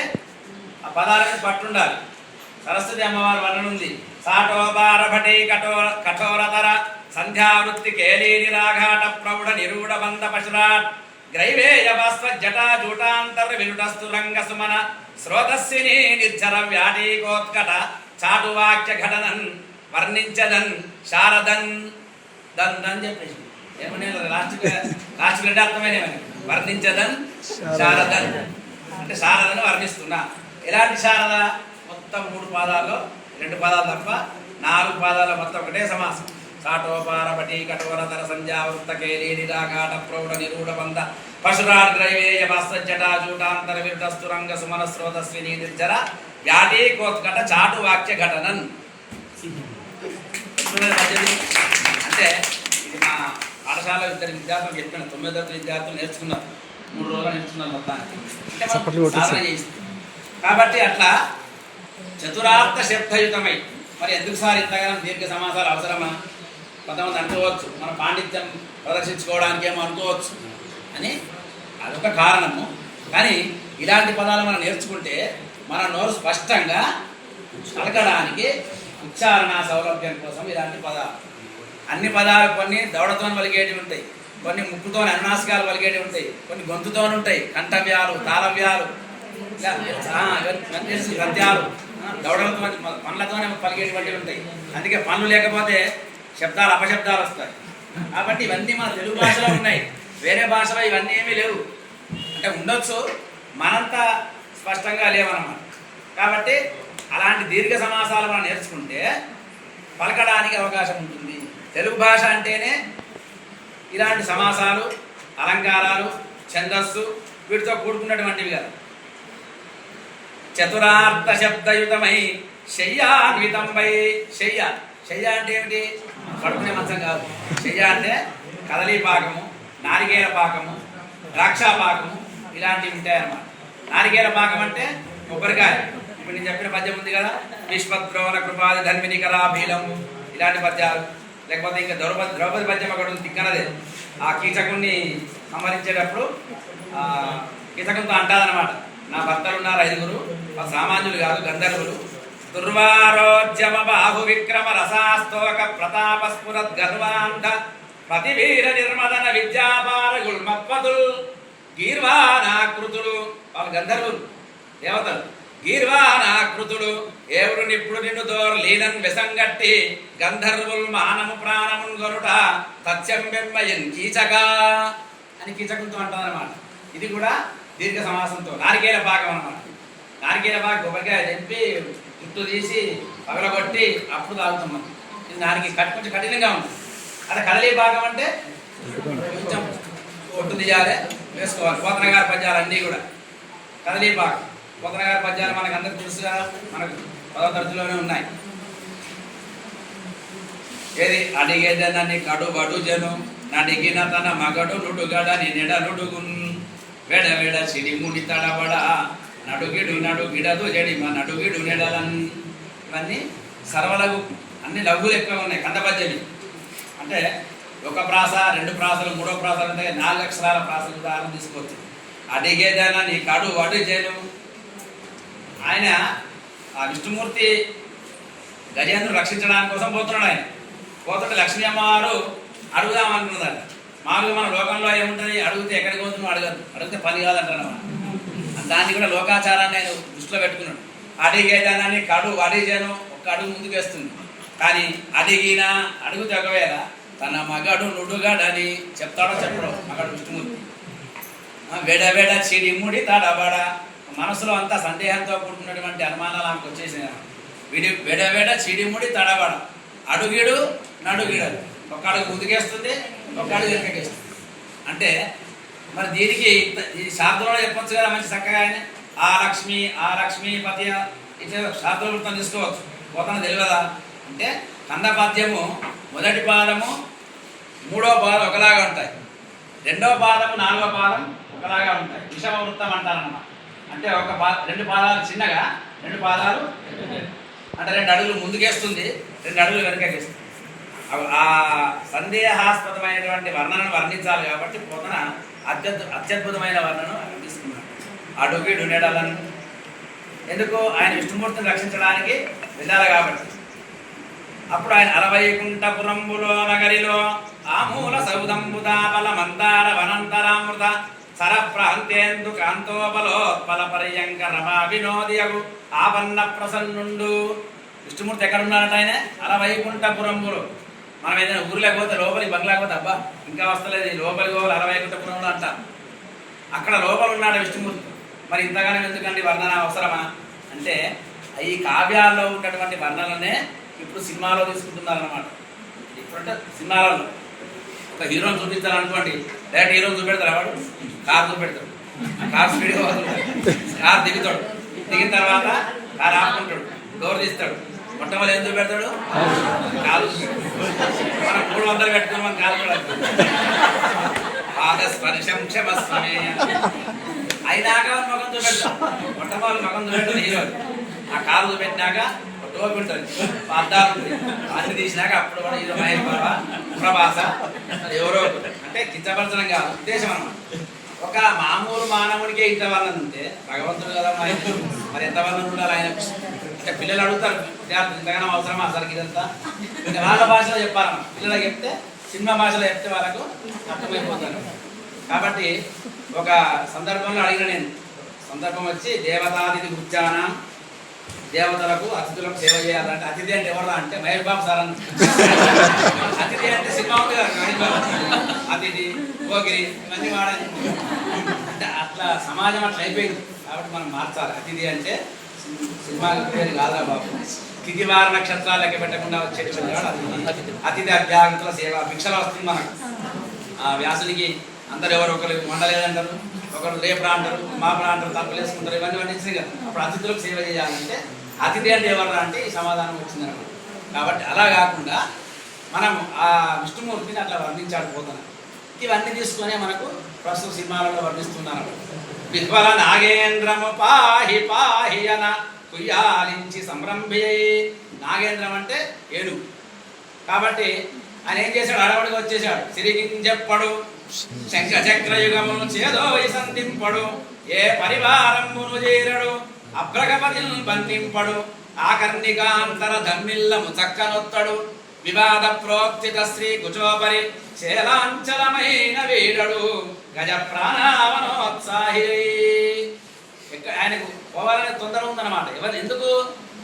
ఆ పదాలకు పట్టుండాలి. సరస్వతి అమ్మవారి వర్ణన ఉంది. సాటోపారభటే కఠోరతర సంధ్యావృత్తి కేలీని రాఘాట ప్రౌఢ నిరూఢ బంధ పశురాట్ గ్రైవేయ వస్త్ర జటా జూటాంతర్ వినుటస్తు రంగ సుమన శ్రోతస్విని నిర్జర వ్యాటీకోత్కట చాటువాక్య ఘటనన్ వర్ణించదన్ శారదన్ దన్ దన్ చెప్పేసి ఏమనే లాస్ట్ అర్థమైన వర్ణించదన్ శారదన్ అంటే శారదను వర్ణిస్తున్నా. ఎలాంటి శారద? మొత్తం 3 పాదాల్లో 2 పాదాలు తప్ప 4 పాదాల్లో మొత్తం ఒకటే సమాసం. సాటోపారపటి కఠోరతర సంధ్యావృత్త కేలీని రాఘాట ప్రౌఢ నిరూఢ బంధ పశురాగ్రైవేయ వస్త్రజటా జూటాంతర విరుటస్తు రంగ సుమన స్రోతస్విని నిర్జర వ్యాటీకోత్కట చాటు వాక్య ఘటనన్. అంటే ఇది మా పాఠశాలలో 2 విద్యార్థులు చెప్పిన 9వ తరగతి విద్యార్థులు నేర్చుకున్నారు. 3 రోజులు నేర్చుకున్నారు మొత్తానికి. సాధన చేయిస్తుంది. కాబట్టి అట్లా చతురార్థ శబ్దయుతమై, మరి ఎందుకు సార్ ఇంతగానో దీర్ఘ సమాసాలు అవసరమా? కొంతమంది అనుకోవచ్చు, మన పాండిత్యం ప్రదర్శించుకోవడానికి ఏమో అనుకోవచ్చు అని, అదొక కారణము. కానీ ఇలాంటి పదాలు మనం నేర్చుకుంటే మన నోరు స్పష్టంగా పలకడానికి ఉచ్చారణ సౌలభ్యం కోసం ఇలాంటి పదాలు, అన్ని పదాలు కొన్ని దవడతో పలికేటివి ఉంటాయి, కొన్ని ముక్కుతో అనునాసికాలు పలికేటివి ఉంటాయి, కొన్ని గొంతుతో ఉంటాయి, కంఠవ్యాలు, తాళవ్యాలు, గద్యాలు దవడలతో పనులతోనే పలికేటువంటివి ఉంటాయి. అందుకే పనులు లేకపోతే శబ్దాలు అపశబ్దాలు వస్తాయి. కాబట్టి ఇవన్నీ మన తెలుగు భాషలో ఉన్నాయి, వేరే భాషలో ఇవన్నీ ఏమీ లేవు. అంటే ఉండొచ్చు, మనంత స్పష్టంగా లేవన్నమాట. కాబట్టి అలాంటి దీర్ఘ సమాసాలు మనం నేర్చుకుంటే పలకడానికి అవకాశం ఉంటుంది. తెలుగు భాష అంటేనే ఇలాంటి సమాసాలు, అలంకారాలు, ఛందస్సు వీటితో కూడుకున్నటువంటివి కదా. చతురార్థ శబ్దయుతమై శయ్యాన్వితంపై. శయ్య అంటే ఏమిటి? పడుకునే మంచం కాదు. శయ్య అంటే కదలీ పాకము, నారికేల పాకము, ద్రాక్ష పాకము ఇలాంటివి ఉంటాయన్నమాట. నారికేల పాకం అంటే కొబ్బరికాయ. ఇప్పుడు నేను చెప్పిన పద్యం ఉంది కదా, విశ్వద్రోణ కృపాది ధన్విని కళాభీలం, ఇలాంటి పద్యాలు. లేకపోతే ఇంకా ద్రౌపది పద్యం అక్కడ ఉంది, తిక్కనదే. ఆ కీచకుణ్ణి సంహరించేటప్పుడు కీచకంతో అంటాదనమాట, నా భర్తలు ఉన్నారు 5గురు, సామాన్యులు కాదు, గంధర్వులు. దుర్వారోజ్యమ బాహు విక్రమ రసాస్తోక ప్రతాపస్ఫురద్ గర్వాంధ ప్రతివీర నిర్మదన విద్యాపార గుల్మత్వతులు గీర్వానాకృతుడు. వాళ్ళు గంధర్వులు, దేవతలు. గీర్వానాకృతుడు ఎవరు నిప్పుడు నిన్ను దోర్ లీనన్ వెసంగట్టి గంధర్వుల్ మానము ప్రాణమున్ గొనుట తత్యం బెమ్మయన్ కీచక అని కీచకంతో అంటారన్నమాట. ఇది కూడా దీర్ఘ సమాసంతో. నారికేల పాకం అన్నమాట. నారికేల పాకం కొబ్బరికాయ తెంపి జుట్టు తీసి పగలగొట్టి అప్పుడు తాగుతాం మనం. ఇది కొంచెం కఠినంగా ఉంటుంది. అదే కదలీ భాగం అంటే కొంచెం కొట్టు తీయాలి, వేసుకోవాలి. పోతన గారి పద్యాలు అన్నీ కూడా కదలీ భాగం. పోతన గారి పద్యాలు మనకు అందరికి తెలుసుగా, మనకు 10వ తరగతిలోనే ఉన్నాయి. ఏది అడిగేదనని కడు బడుజను నడిగిన తన మగడు నుడుగడని నెడనుడుగున్ వెడవెడ సిడిముడి తడబడ నడుగిడదు జడిమ నడుగిడు నెడలన్. ఇవన్నీ సర్వలఘు, అన్ని లఘువులు ఎక్కువ ఉన్నాయి. కందపద్యమి అంటే 1 ప్రాస, 2 ప్రాసలు, 3వ ప్రాసలు అంటే 4 అక్షరాల ప్రాసలు ఉదాహరణ తీసుకోవచ్చు. అడిగేదనని కడు అడుజను. ఆయన ఆ విష్ణుమూర్తి గజేంద్రుడు రక్షించడానికి కోసం పోతున్నాడు. ఆయన పోతుంటే లక్ష్మీ అమ్మవారు అడుగుదాం అనుకున్నదట. మామూలుగా మన లోకంలో ఏముంటుంది, అడిగితే ఎక్కడికి పోతున్నాం అడగదు, అడిగితే పని కాదంటారు. దాన్ని కూడా లోకాచారాన్ని ఆయన దృష్టిలో పెట్టుకున్నాడు. అడిగేదానని అడిగాను ఒక అడుగు ముందుకు వేస్తుంది. కానీ అడిగినా అడుగుతే ఒకవేళ తన మగడు నుడుగడని చెప్తాడో చెప్పడో మగడు విష్ణుమూర్తి. వెడవెడ చిడిముడి తడబడ, మనసులో అంతా సందేహంతో కూడుకున్నటువంటి అనుమానాలు ఆమెకు వచ్చేసిన వెడవెడ చిడిముడి తడబడ, అడుగిడు నడుగిడదు, ఒక అడుగు ముందుకేస్తుంది, ఒక అడుగు వెనకకేస్తుంది. అంటే మరి దీనికి ఈ శాస్త్రంలో చెప్పొచ్చు కదా మంచి చక్కగా ఆయన ఆ లక్ష్మి పతి ఇట్లా శాస్త్రవృత్తం తీసుకోవచ్చు. పోతన తెలియదా అంటే కంద పద్యము మొదటి పాదము మూడో పాదం ఒకలాగా ఉంటాయి, రెండో పాదము నాలుగో పాదం ఒకలాగా ఉంటాయి. విషమ వృత్తం అంటారన్నమాట. అంటే రెండు పాదాలు చిన్నగా, రెండు పాదాలు అంటే 2 అడుగులు ముందుకేస్తుంది, 2 అడుగులు వెనకకేస్తుంది. ఆ సందేహాస్పదమైనటువంటి వర్ణనను వర్ణించాలి కాబట్టి పోతన అత్యద్భుతమైన వర్ణను తీసుకున్నాడు. అడుగిడు నెడలను ఎందుకు ఆయన విష్ణుమూర్తిని రక్షించడానికి వెళ్ళాలి కాబట్టి. అప్పుడు ఆయన అరవైకుంఠపురంబులో నగరిలో ఆమూల సౌదంబుదాబల మందార వనంతరామృత సరప్రహంతేందు కాంతోబలోత్పల పర్యంక రమా వినోదియగు ఆవన్న ప్రసన్నుండు. విష్ణుమూర్తి ఎక్కడున్నారట ఆయన? అరవైకుంఠపురంబులో. మనం ఏదైనా ఊర్లోకి పోతే లోపలికి బంగ్లాకి పోతే అబ్బా ఇంకా వస్తలేదు, లోపలికి పోవాలి అరవైకుంఠపురంలో అంటారు. అక్కడ లోపల ఉన్నాడు విష్ణుమూర్తి. మరి ఇంతగానో ఎందుకండి వర్ణన అవసరమా అంటే ఈ కావ్యాల్లో ఉన్నటువంటి వర్ణననే ఇప్పుడు సినిమాలో తీసుకుంటున్నారన్నమాట. ఇప్పుడంటే సినిమాలలో ఒక హీరోని చూపించాలనుకోండి, డైరెక్ట్ హీరోని చూపెడతారు, వాడు కారు చూపెడతాడు, కారు స్పీడ్గా కారు దిగుతాడు, దిగిన తర్వాత కారు ఆపుకుంటాడు, డోర్ తీస్తాడు, మొట్టమొదటి ఏం చూపెడతాడు? కాలు. మనం 300 పెట్టుకుని మనం కాలు కూడా పాదస్పర్శం క్షమస్వమే అయినాక ముఖం చూపెడతాం. మొట్టమొదటి ముఖం చూపెడతాడు హీరో. ఆ కాలు చూపెట్టినాక టోపి ఉంటుంది, అద్దాలు ఉంటుంది, అన్ని తీసినాక అప్పుడు కూడా హీరో మహేష్ బాబా ప్రభాస ఎవరో అంటే కించపరచడం కాదు ఉద్దేశం అన్నమాట. ఒక మామూలు మానవుడికే ఇంత వర్ణన ఉంటే భగవంతుడు కదా మరి ఎంత వర్ణన ఉండాలి ఆయన అంటే పిల్లలు అడుగుతారు, ఇంతగానో అవసరమా అసలు ఇదంతా వాళ్ళ భాషలో చెప్పాలన్నమాట. పిల్లలకు చెప్తే సినిమా భాషలో చెప్తే వాళ్ళకు అర్థమైపోతారు. కాబట్టి ఒక సందర్భంలో అడిగిన నేను సందర్భం వచ్చి దేవతాతిథి గుర్జాన దేవతలకు అతిథులకు సేవ చేయాలంటే అతిథి అంటే ఎవరా అంటే మహేష్ బాబు సార్ అని. అతిథి అంటే సినిమా ఉంది కదా మహేష్ బాబు, అతిథి పోగిరి ఇవన్నీ వాడాలి అంటే అట్లా సమాజం అట్లా అయిపోయింది. కాబట్టి మనం మార్చాలి. అతిథి అంటే సినిమా పేరు కాదా బాబు, తిథివార నక్షత్రాలు లెక్క పెట్టకుండా వచ్చేటువంటి అతిథి. అతిథి అభ్యాగతుల సేవ భిక్షలు వస్తుంది మనకు. వ్యాసునికి అందరు ఎవరు ఒకరు వండలేదంటారు, ఒకరు రేపరా అంటారు, మాపరా అంటారు, తప్పులు వేసుకుంటారు, ఇవన్నీ వండించింది కదా. అప్పుడు అతిథులకు సేవ చేయాలంటే అతిథి అంటే ఎవరు అంటే ఈ సమాధానం వచ్చిందనమాట. కాబట్టి అలా కాకుండా మనం ఆ విష్ణుమూర్తిని అట్లా వర్ణించాడు పోతున్నాం. ఇవన్నీ తీసుకునే మనకు ప్రస్తుత సినిమాలలో వర్ణిస్తున్నారు. విహ్వల నాగేంద్రము పాహి పాహి అన కుయ్యాలించి సంరంభి. నాగేంద్రం అంటే ఏడు. కాబట్టి ఆయన ఏం చేశాడు? అడవుడికి వచ్చేసాడు. సిరిగింజెప్పడు శంఖ చక్రయుగమును చేదో వైసంధింపడు, ఏ పరివారమును చేరడు అభ్రగపతిని బంధింపడు, ఆకర్ణికాంతర ధమ్మిల్లము చక్కనొత్తడు, వివాద ప్రోక్తిత శ్రీ కుచోపరి చేలాంచలమైన వీడడు, గజ ప్రాణావనోత్సాహి. ఆయనకు పోవాలని తొందర ఉందన్నమాట. ఎవరు ఎందుకు?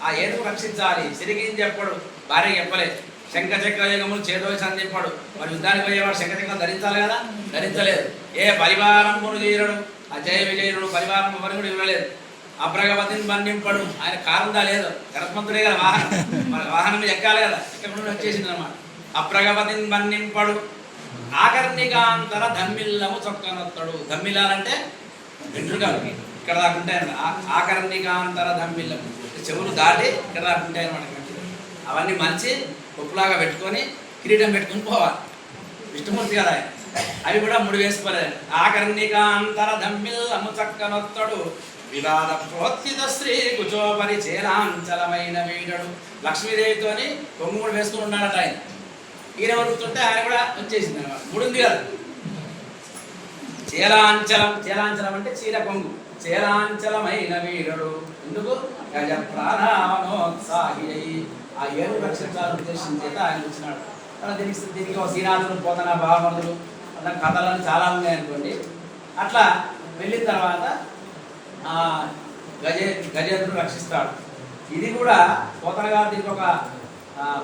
ఆ ఏనుగు రక్షించాలి. సిరిగింజెప్పడు భార్య చెప్పలేదు. శంఖ చక్రయుగములు చేదో సంధింపడు. మరి యుద్ధానికి పోయేవాడు శంఖచక్రం ధరించాలి కదా, ధరించలేదు. ఏ పరివారమును తీరడు, అజయ విజయుడు పరివారం ఎవరు ఇవ్వలేదు. అభ్రగవతిని బంధింపడు. ఆయన కారందా లేదు, గణపంతుడే కదా వాహనం, మన వాహనం ఎక్కాలి కదా, ఎక్కడ వచ్చేసింది అనమాట. అభ్రగవతిని బంధింపడు, ఆకర్ణికాంతర ధమ్మిల్లము చొక్కనొత్తడు. ధమ్మిలాలంటే వెంట్రుకలు ఇక్కడ దాకుంటాయి. ఆకర్ణికాంతర ధమ్మిల్లము చెవులు దాటి ఇక్కడ దాకుంటాయి అనమాట. అవన్నీ మంచి పప్పులాగా పెట్టుకొని కిరీటం పెట్టుకుని పోవాలి. విష్ణుమూర్తి కదా ఆయన. అవి కూడా 3 వేసుకోలేదు. ఆకర్ణికాంతర ధమ్మిల్లము చక్కనొత్తడు, వివాద ప్రోత్తిత శ్రీ కుచోపరి చేలాంచలమైన వీడడు. లక్ష్మీదేవితోని కొంగు కూడా వేసుకుని ఉన్నాడట ఆయన. ఈయన వరుకుతుంటే ఆయన కూడా వచ్చేసింది అనమాట. 3 ఉంది కదా. చేలాంచలం, చేలాంచలం అంటే చీర కొంగు. చేలాంచలమైన వీడడు ఎందుకు? గజ ప్రాణావనోత్సాహి. ఆ ఏడు రక్షించాలని ఉద్దేశం చేత ఆయన వచ్చినాడు. దీనికి ఒక శ్రీనాథులు పోతన భావములు అలా కథలను చాలా ఉన్నాయనుకోండి. అట్లా వెళ్ళిన తర్వాత గజేంద్రుడు రక్షిస్తాడు. ఇది కూడా పోతన గారు దీనికి ఒక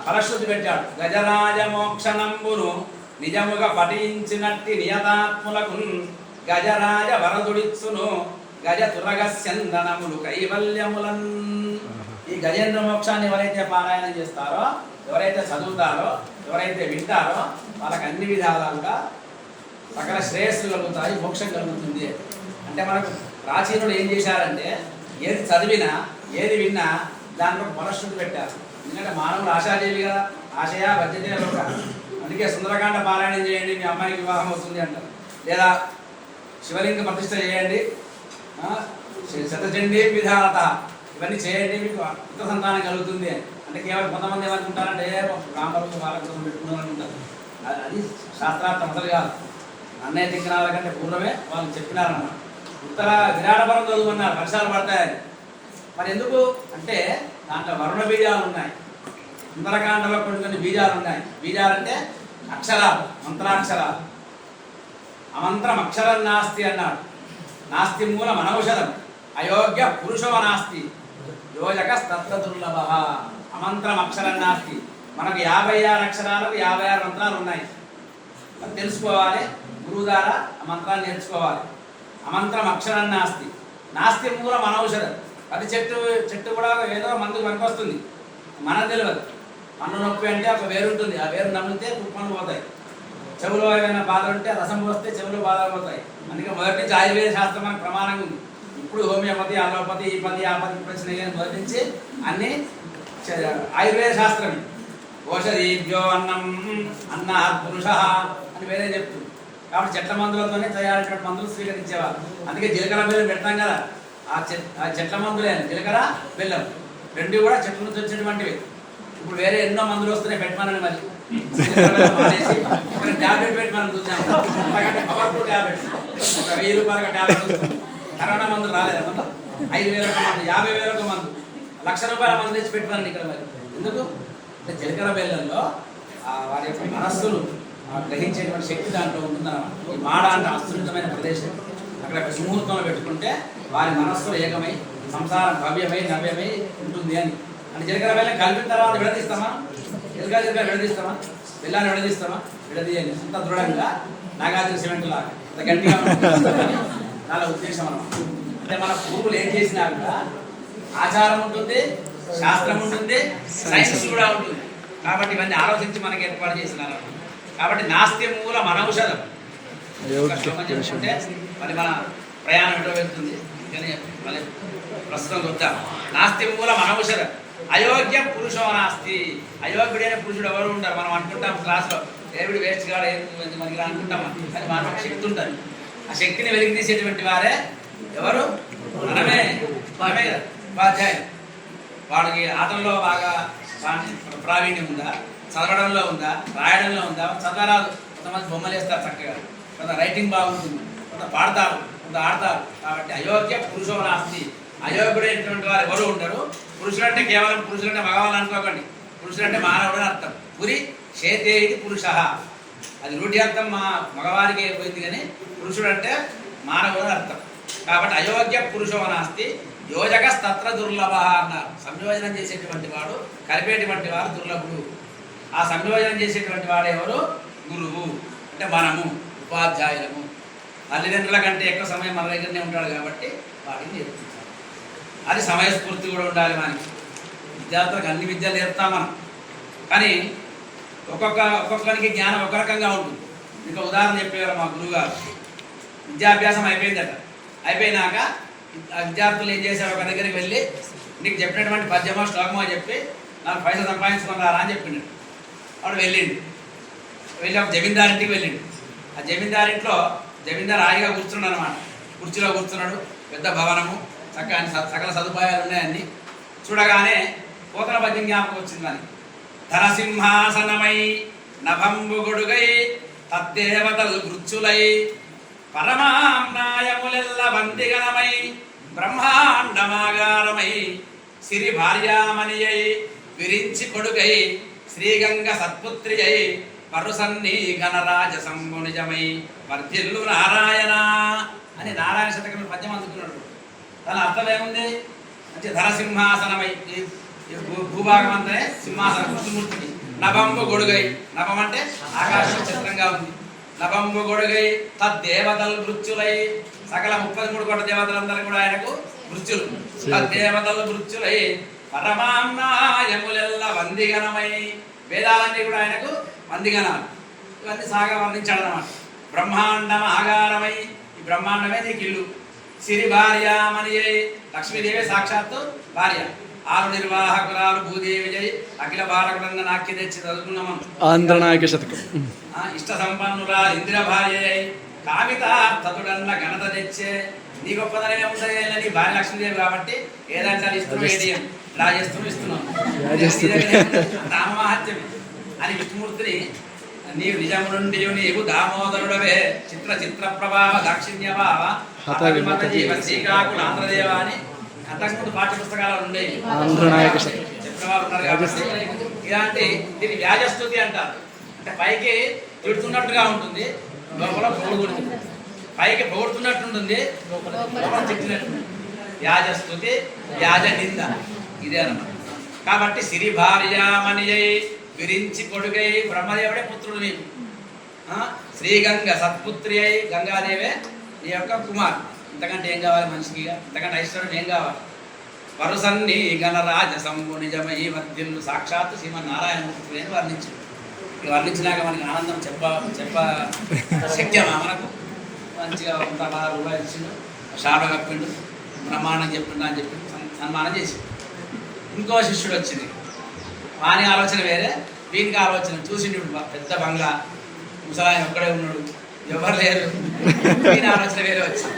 ఫలశ్రుతి పెట్టాడు. గజరాజ మోక్షనంబును నిజముగా పఠించినట్టి నియతాత్ములకు గజరాజ వరదుడిత్సును గజ తురగస్యందనములు కైవల్యములన్. ఈ గజేంద్ర మోక్షాన్ని ఎవరైతే పారాయణం చేస్తారో, ఎవరైతే చదువుతారో, ఎవరైతే వింటారో వాళ్ళకి అన్ని విధాలుగా సకల శ్రేయస్సు కలుగుతాయి, మోక్షం కలుగుతుంది. అంటే మనకు ప్రాచీనుడు ఏం చేశారంటే ఏది చదివినా ఏది విన్నా దాంట్లో ఫలశ్రుతి పెట్టారు. ఎందుకంటే మానవులు ఆశాజీవి కదా, ఆశయ బడ్జెటే లోక. అందుకే సుందరకాండ పారాయణం చేయండి మీ అమ్మాయికి వివాహం వస్తుంది అంటారు. లేదా శివలింగ ప్రతిష్ఠ చేయండి, శతచండీ విధానత ఇవన్నీ చేయండి మీకు పుత్ర సంతానం కలుగుతుంది. అంటే కేవలం కొంతమంది ఏమనుకుంటారంటే రామరాజు వాళ్ళ కోసం పెట్టుకున్నారని ఉంటారు. అది శాస్త్రార్థం అసలు కాదు. అన్నయ్య తిక్కనాల కంటే పూర్వమే వాళ్ళు చెప్పినారన్నమాట. ఉత్తర విరాటపురం చదువుకున్నారు, వర్షాలు పడతాయని. మరి ఎందుకు అంటే దాంట్లో వరుణ బీజాలు ఉన్నాయి. సుందరకాండలో కొన్ని బీజాలు ఉన్నాయి. బీజాలంటే అక్షరాలు, మంత్రాక్షరాలు. అమంత్రం అక్షరం నాస్తి అన్నాడు. నాస్తి మూలం అనౌషధం అయోగ్య పురుషవ నాస్తి యోజక తత్ర దుర్లభ. అమంత్రం అక్షరం నాస్తి. మనకు 56 అక్షరాలకు 56 మంత్రాలు ఉన్నాయి. అది తెలుసుకోవాలి, గురువు ద్వారా ఆ మంత్రాన్ని నేర్చుకోవాలి. అమంత్రం అక్షరం నాస్తి, నాస్తి మూలం అనౌషధం. అది చెట్టు కూడా ఏదో మందుకు పనికొస్తుంది, మనకు తెలియదు. పన్ను నొప్పి అంటే ఒక వేరు ఉంటుంది, ఆ వేరు నమ్మితే పనులు పోతాయి. చెవులో ఏమైనా బాధ ఉంటే రసం పోస్తే చెవులో బాధలు పోతాయి. అందుకే మొదటి నుంచి ఆయుర్వేద శాస్త్రం మనకు ప్రమాణంగా ఉంది. ఇప్పుడు హోమియోపతి, అలోపతి, ఈ పది ఆ పది వచ్చినాయి మొదటి నుంచి అన్ని ఆయుర్వేద శాస్త్రమే. ఓషధీభ్యో అన్నం అన్న పురుష అని వేరే చెప్తుంది. కాబట్టి చెట్ల మందులతోనే తయారైనటువంటి మందులు స్వీకరించేవారు. అందుకే జీలకర్ర బెల్లం పెడతాం కదా, ఆ చెట్ల మందులే జీలకర్ర బెల్లం రెండు కూడా చెట్ల నుంచి వచ్చేటువంటివి. ఇప్పుడు వేరే ఎన్నో మందులు వస్తున్నాయి పెట్టమని, మరి ట్యాబ్లెట్ పెట్టమని చూసాం. పవర్ఫుల్ ట్యాబ్లెట్, ఒక 1000 రూపాయల ట్యాబ్లెట్ వస్తుంది. కరోనా మందులు రాలేదు, 5000 ఒక మందు, 50,000 ఒక మందు, 1,00,000 రూపాయల మందు తెచ్చి పెట్టమని ఇక్కడ. మరి ఎందుకు అంటే జీలకర్ర బెల్లంలో వారి యొక్క మనస్సును గ్రహించేటువంటి శక్తి దాంట్లో ఉంటుందన్నమాట. ఈ మాడ అంటే అస్తున్నతమైన ప్రదేశం, అక్కడ సుముహూర్తంలో పెట్టుకుంటే వారి మనస్సులో ఏకమై సంసారం భవ్యమై నవ్యమై ఉంటుంది అని. అంటే జీలకర్ర బెల్లం కలిపిన తర్వాత విడదీస్తామా? జీలకర్ర విడదీస్తామా? బెల్లాన్ని విడదీస్తామా? విడదీయండి. అంత దృఢంగా నాగార్జున సిమెంట్ లాగా అంత గట్టిగా చాలా ఉద్దేశం అన్నమాట. అంటే మన పూర్వులు ఏం చేసినా కూడా ఆచారం ఉంటుంది, శాస్త్రం ఉంటుంది, సైన్స్ కూడా ఉంటుంది. కాబట్టి ఇవన్నీ ఆలోచించి మనకి ఏర్పాటు చేసినారు. కాబట్టి నాస్తి మూలం అనౌషధం చెప్పుకుంటే మరి మన ప్రయాణం ఎటో వెళ్తుంది. కానీ మళ్ళీ ప్రస్తుతం వద్దాం. నాస్తి మూలం అనౌషధం అయోగ్య పురుషో నాస్తి. అయోగ్యుడైన పురుషుడు ఎవరు ఉంటారు? మనం అనుకుంటాం క్లాస్లో దేవుడు వేస్ట్ కాదు మనకి అనుకుంటాం, కానీ మనకు శక్తి ఉంటుంది. ఆ శక్తిని వెలికి తీసేటువంటి వారే ఎవరు? మనమే కదా ఉపాధ్యాయులు. వాడికి ఆటల్లో బాగా ప్రావీణ్యం ఉందా, చదవడంలో ఉందా, రాయడంలో ఉందా? చదవరాదు. కొంతమంది బొమ్మలు వేస్తారు చక్కగా, కొంత రైటింగ్ బాగుంటుంది, కొంత పాడతారు, కొంత ఆడతారు. కాబట్టి అయోగ్య పురుషో నాస్తి. అయోగ్యుడైనటువంటి వారు ఎవరు ఉంటారు? పురుషుడు అంటే కేవలం పురుషులు అంటే మగవాళ్ళు అనుకోకండి. పురుషుడు అంటే మానవుడు అని అర్థం. పురి చేతే ఇది పురుష, అది రూఢి అర్థం మా మగవారికి పోయింది. కానీ పురుషుడు అంటే మానవుడు అని అర్థం. కాబట్టి అయోగ్య పురుషో నాస్తి యోజక తత్ర దుర్లభ అన్నారు. సంయోజనం చేసేటువంటి వాడు, కలిపేటువంటి వాడు దుర్లభుడు. ఆ సంయోజనం చేసేటువంటి వాడు ఎవరు? గురువు. అంటే మనము ఉపాధ్యాయులము. తల్లిదండ్రుల కంటే ఎక్కువ సమయం మన దగ్గరనే ఉంటాడు కాబట్టి వాడిని నేర్పించాలి. అది సమయస్ఫూర్తి కూడా ఉండాలి మనకి. విద్యార్థులకు అన్ని విద్యలు నేర్పుతాం మనం, కానీ ఒక్కొక్కరికి జ్ఞానం ఒక రకంగా ఉంటుంది. ఇంకా ఉదాహరణ చెప్పేవారు మా గురువుగారు. విద్యాభ్యాసం అయిపోయిందట. అయిపోయినాక విద్యార్థులు ఏం చేశారు? ఒక దగ్గరికి వెళ్ళి నీకు చెప్పినటువంటి పద్యమో శ్లోకమో చెప్పి నాకు పైసలు సంపాదించుకున్నారా అని చెప్పిండు. వాడు వెళ్ళిండు. వెళ్ళి ఒక జమీందారింటికి వెళ్ళిండు. ఆ జమీందారింట్లో జమీందారు హాయిగా కూర్చున్నాడు అనమాట. కుర్చీలో కూర్చున్నాడు, పెద్ద భవనము, చక్కని సకల సదుపాయాలు ఉన్నాయన్నీ. చూడగానే పోతన పద్యం జ్ఞాపకం వచ్చింది దానికి. ధనసింహాసనమై నభంబు గొడుగై తద్దేవతలు గృచ్చులై పరమామ్నాయములెల్ల వందిగణమై బ్రహ్మాండమాగారమై సిరి భార్యామణియై విరించి కొడుకై శ్రీగంగ సత్పుత్రియై పరుసన్ని గణరాజ సంగునిజమై వర్ధిల్లు నారాయణ అని నారాయణ శతకం పద్యం అందుకున్నాడు. దాని అర్థం ఏముంది అంటే ధరసింహాసనమై భూభాగం అంతా సింహాసనం కృష్ణమూర్తికి నభంబు గొడుగై, నభం అంటే ఆకాశం చిత్రంగా ఉంది. నభంబు గొడుగై తద్దేవతలు మృత్యులై, సకల 33 కోట్ల దేవతలందరూ కూడా ఆయనకు మృత్యులు. తద్దేవతలు మృత్యులై పరమాన్నాయములెల్ల వందిగణమై, వేదాలన్నీ కూడా ఆయనకు వందిగణాలు. ఇవన్నీ సాగా వర్ణించాడు అన్నమాట. బ్రహ్మాండం ఆగారమై, ఈ బ్రహ్మాండమే నీకు ఇల్లు. సిరి భార్యామణి అయి, లక్ష్మీదేవి సాక్షాత్తు భార్య. 6 నిర్వాహకురాలు భూదేవి జై అఖిల భారకులంగా నాక్య తెచ్చి చదువుకున్నాం. ఆంధ్రనాయక శతకం. ఇష్ట సంపన్నురా ఇందిర భార్య అయి కామితార్థతుడన్న ఘనత తెచ్చే. నీ గొప్పదనం ఏముంటుంది, నీ భార్య లక్ష్మీదేవి కాబట్టి ఏదంటే ఇస్తున్నాం, ఏది రాజేస్తున్నాం, ఇస్తున్నాం. రామమహత్యమే అని విష్ణుమూర్తిని నీవు నిజము నుండి నీవు దామోదరుడవే చిత్ర చిత్ర ప్రభావ దాక్షిణ్యభావ శ్రీకాకుళ ఆంధ్రదేవ అని అంతకుముందు పాఠ్య పుస్తకాలు ఉండేవి. చెప్పినవారు ఉన్నారు కాబట్టి ఇలాంటి దీన్ని వ్యాజస్తుతి అంటారు. అంటే పైకి తిడుతున్నట్టుగా ఉంటుంది, లోపల పొగుడుతుంది. పైకి పొగుడుతున్నట్టు ఉంటుంది, లోపల తిట్టినట్టు. వ్యాజస్తుతి, వ్యాజ నింద ఇదే అన్నమాట. కాబట్టి సిరి భార్యామణి అయి విరించి కొడుకై, బ్రహ్మదేవుడే పుత్రుడు నీకు. శ్రీగంగ సత్పుత్రి అయి, గంగాదేవే నీ యొక్క కుమార్. ఇంతకంటే ఏం కావాలి మనిషికి? ఇంతకంటే ఐశ్వర్యం ఏం కావాలి? పరుసన్ని గణరాజ సంగునిజమై వర్ధిల్లు సాక్షాత్తు శ్రీమన్నారాయణమూర్తి అని వర్ణించింది. ఇక వర్ణించినాక మనకి ఆనందం చెప్ప శక్యమా? మనకు మంచిగా కొంత రూపాయలు ఇచ్చిండు, షాడో కప్పిండు, బ్రహ్మాండం చెప్పిండు అని చెప్పి సన్మానం చేసి. ఇంకో శిష్యుడు వచ్చింది, వాని ఆలోచన వేరే, వీనికి ఆలోచన చూసిండు. పెద్ద బంగ్లా, ముసలాయన ఒక్కడే ఉన్నాడు, ఎవరు లేరు. వీని ఆలోచన వేరే వచ్చింది.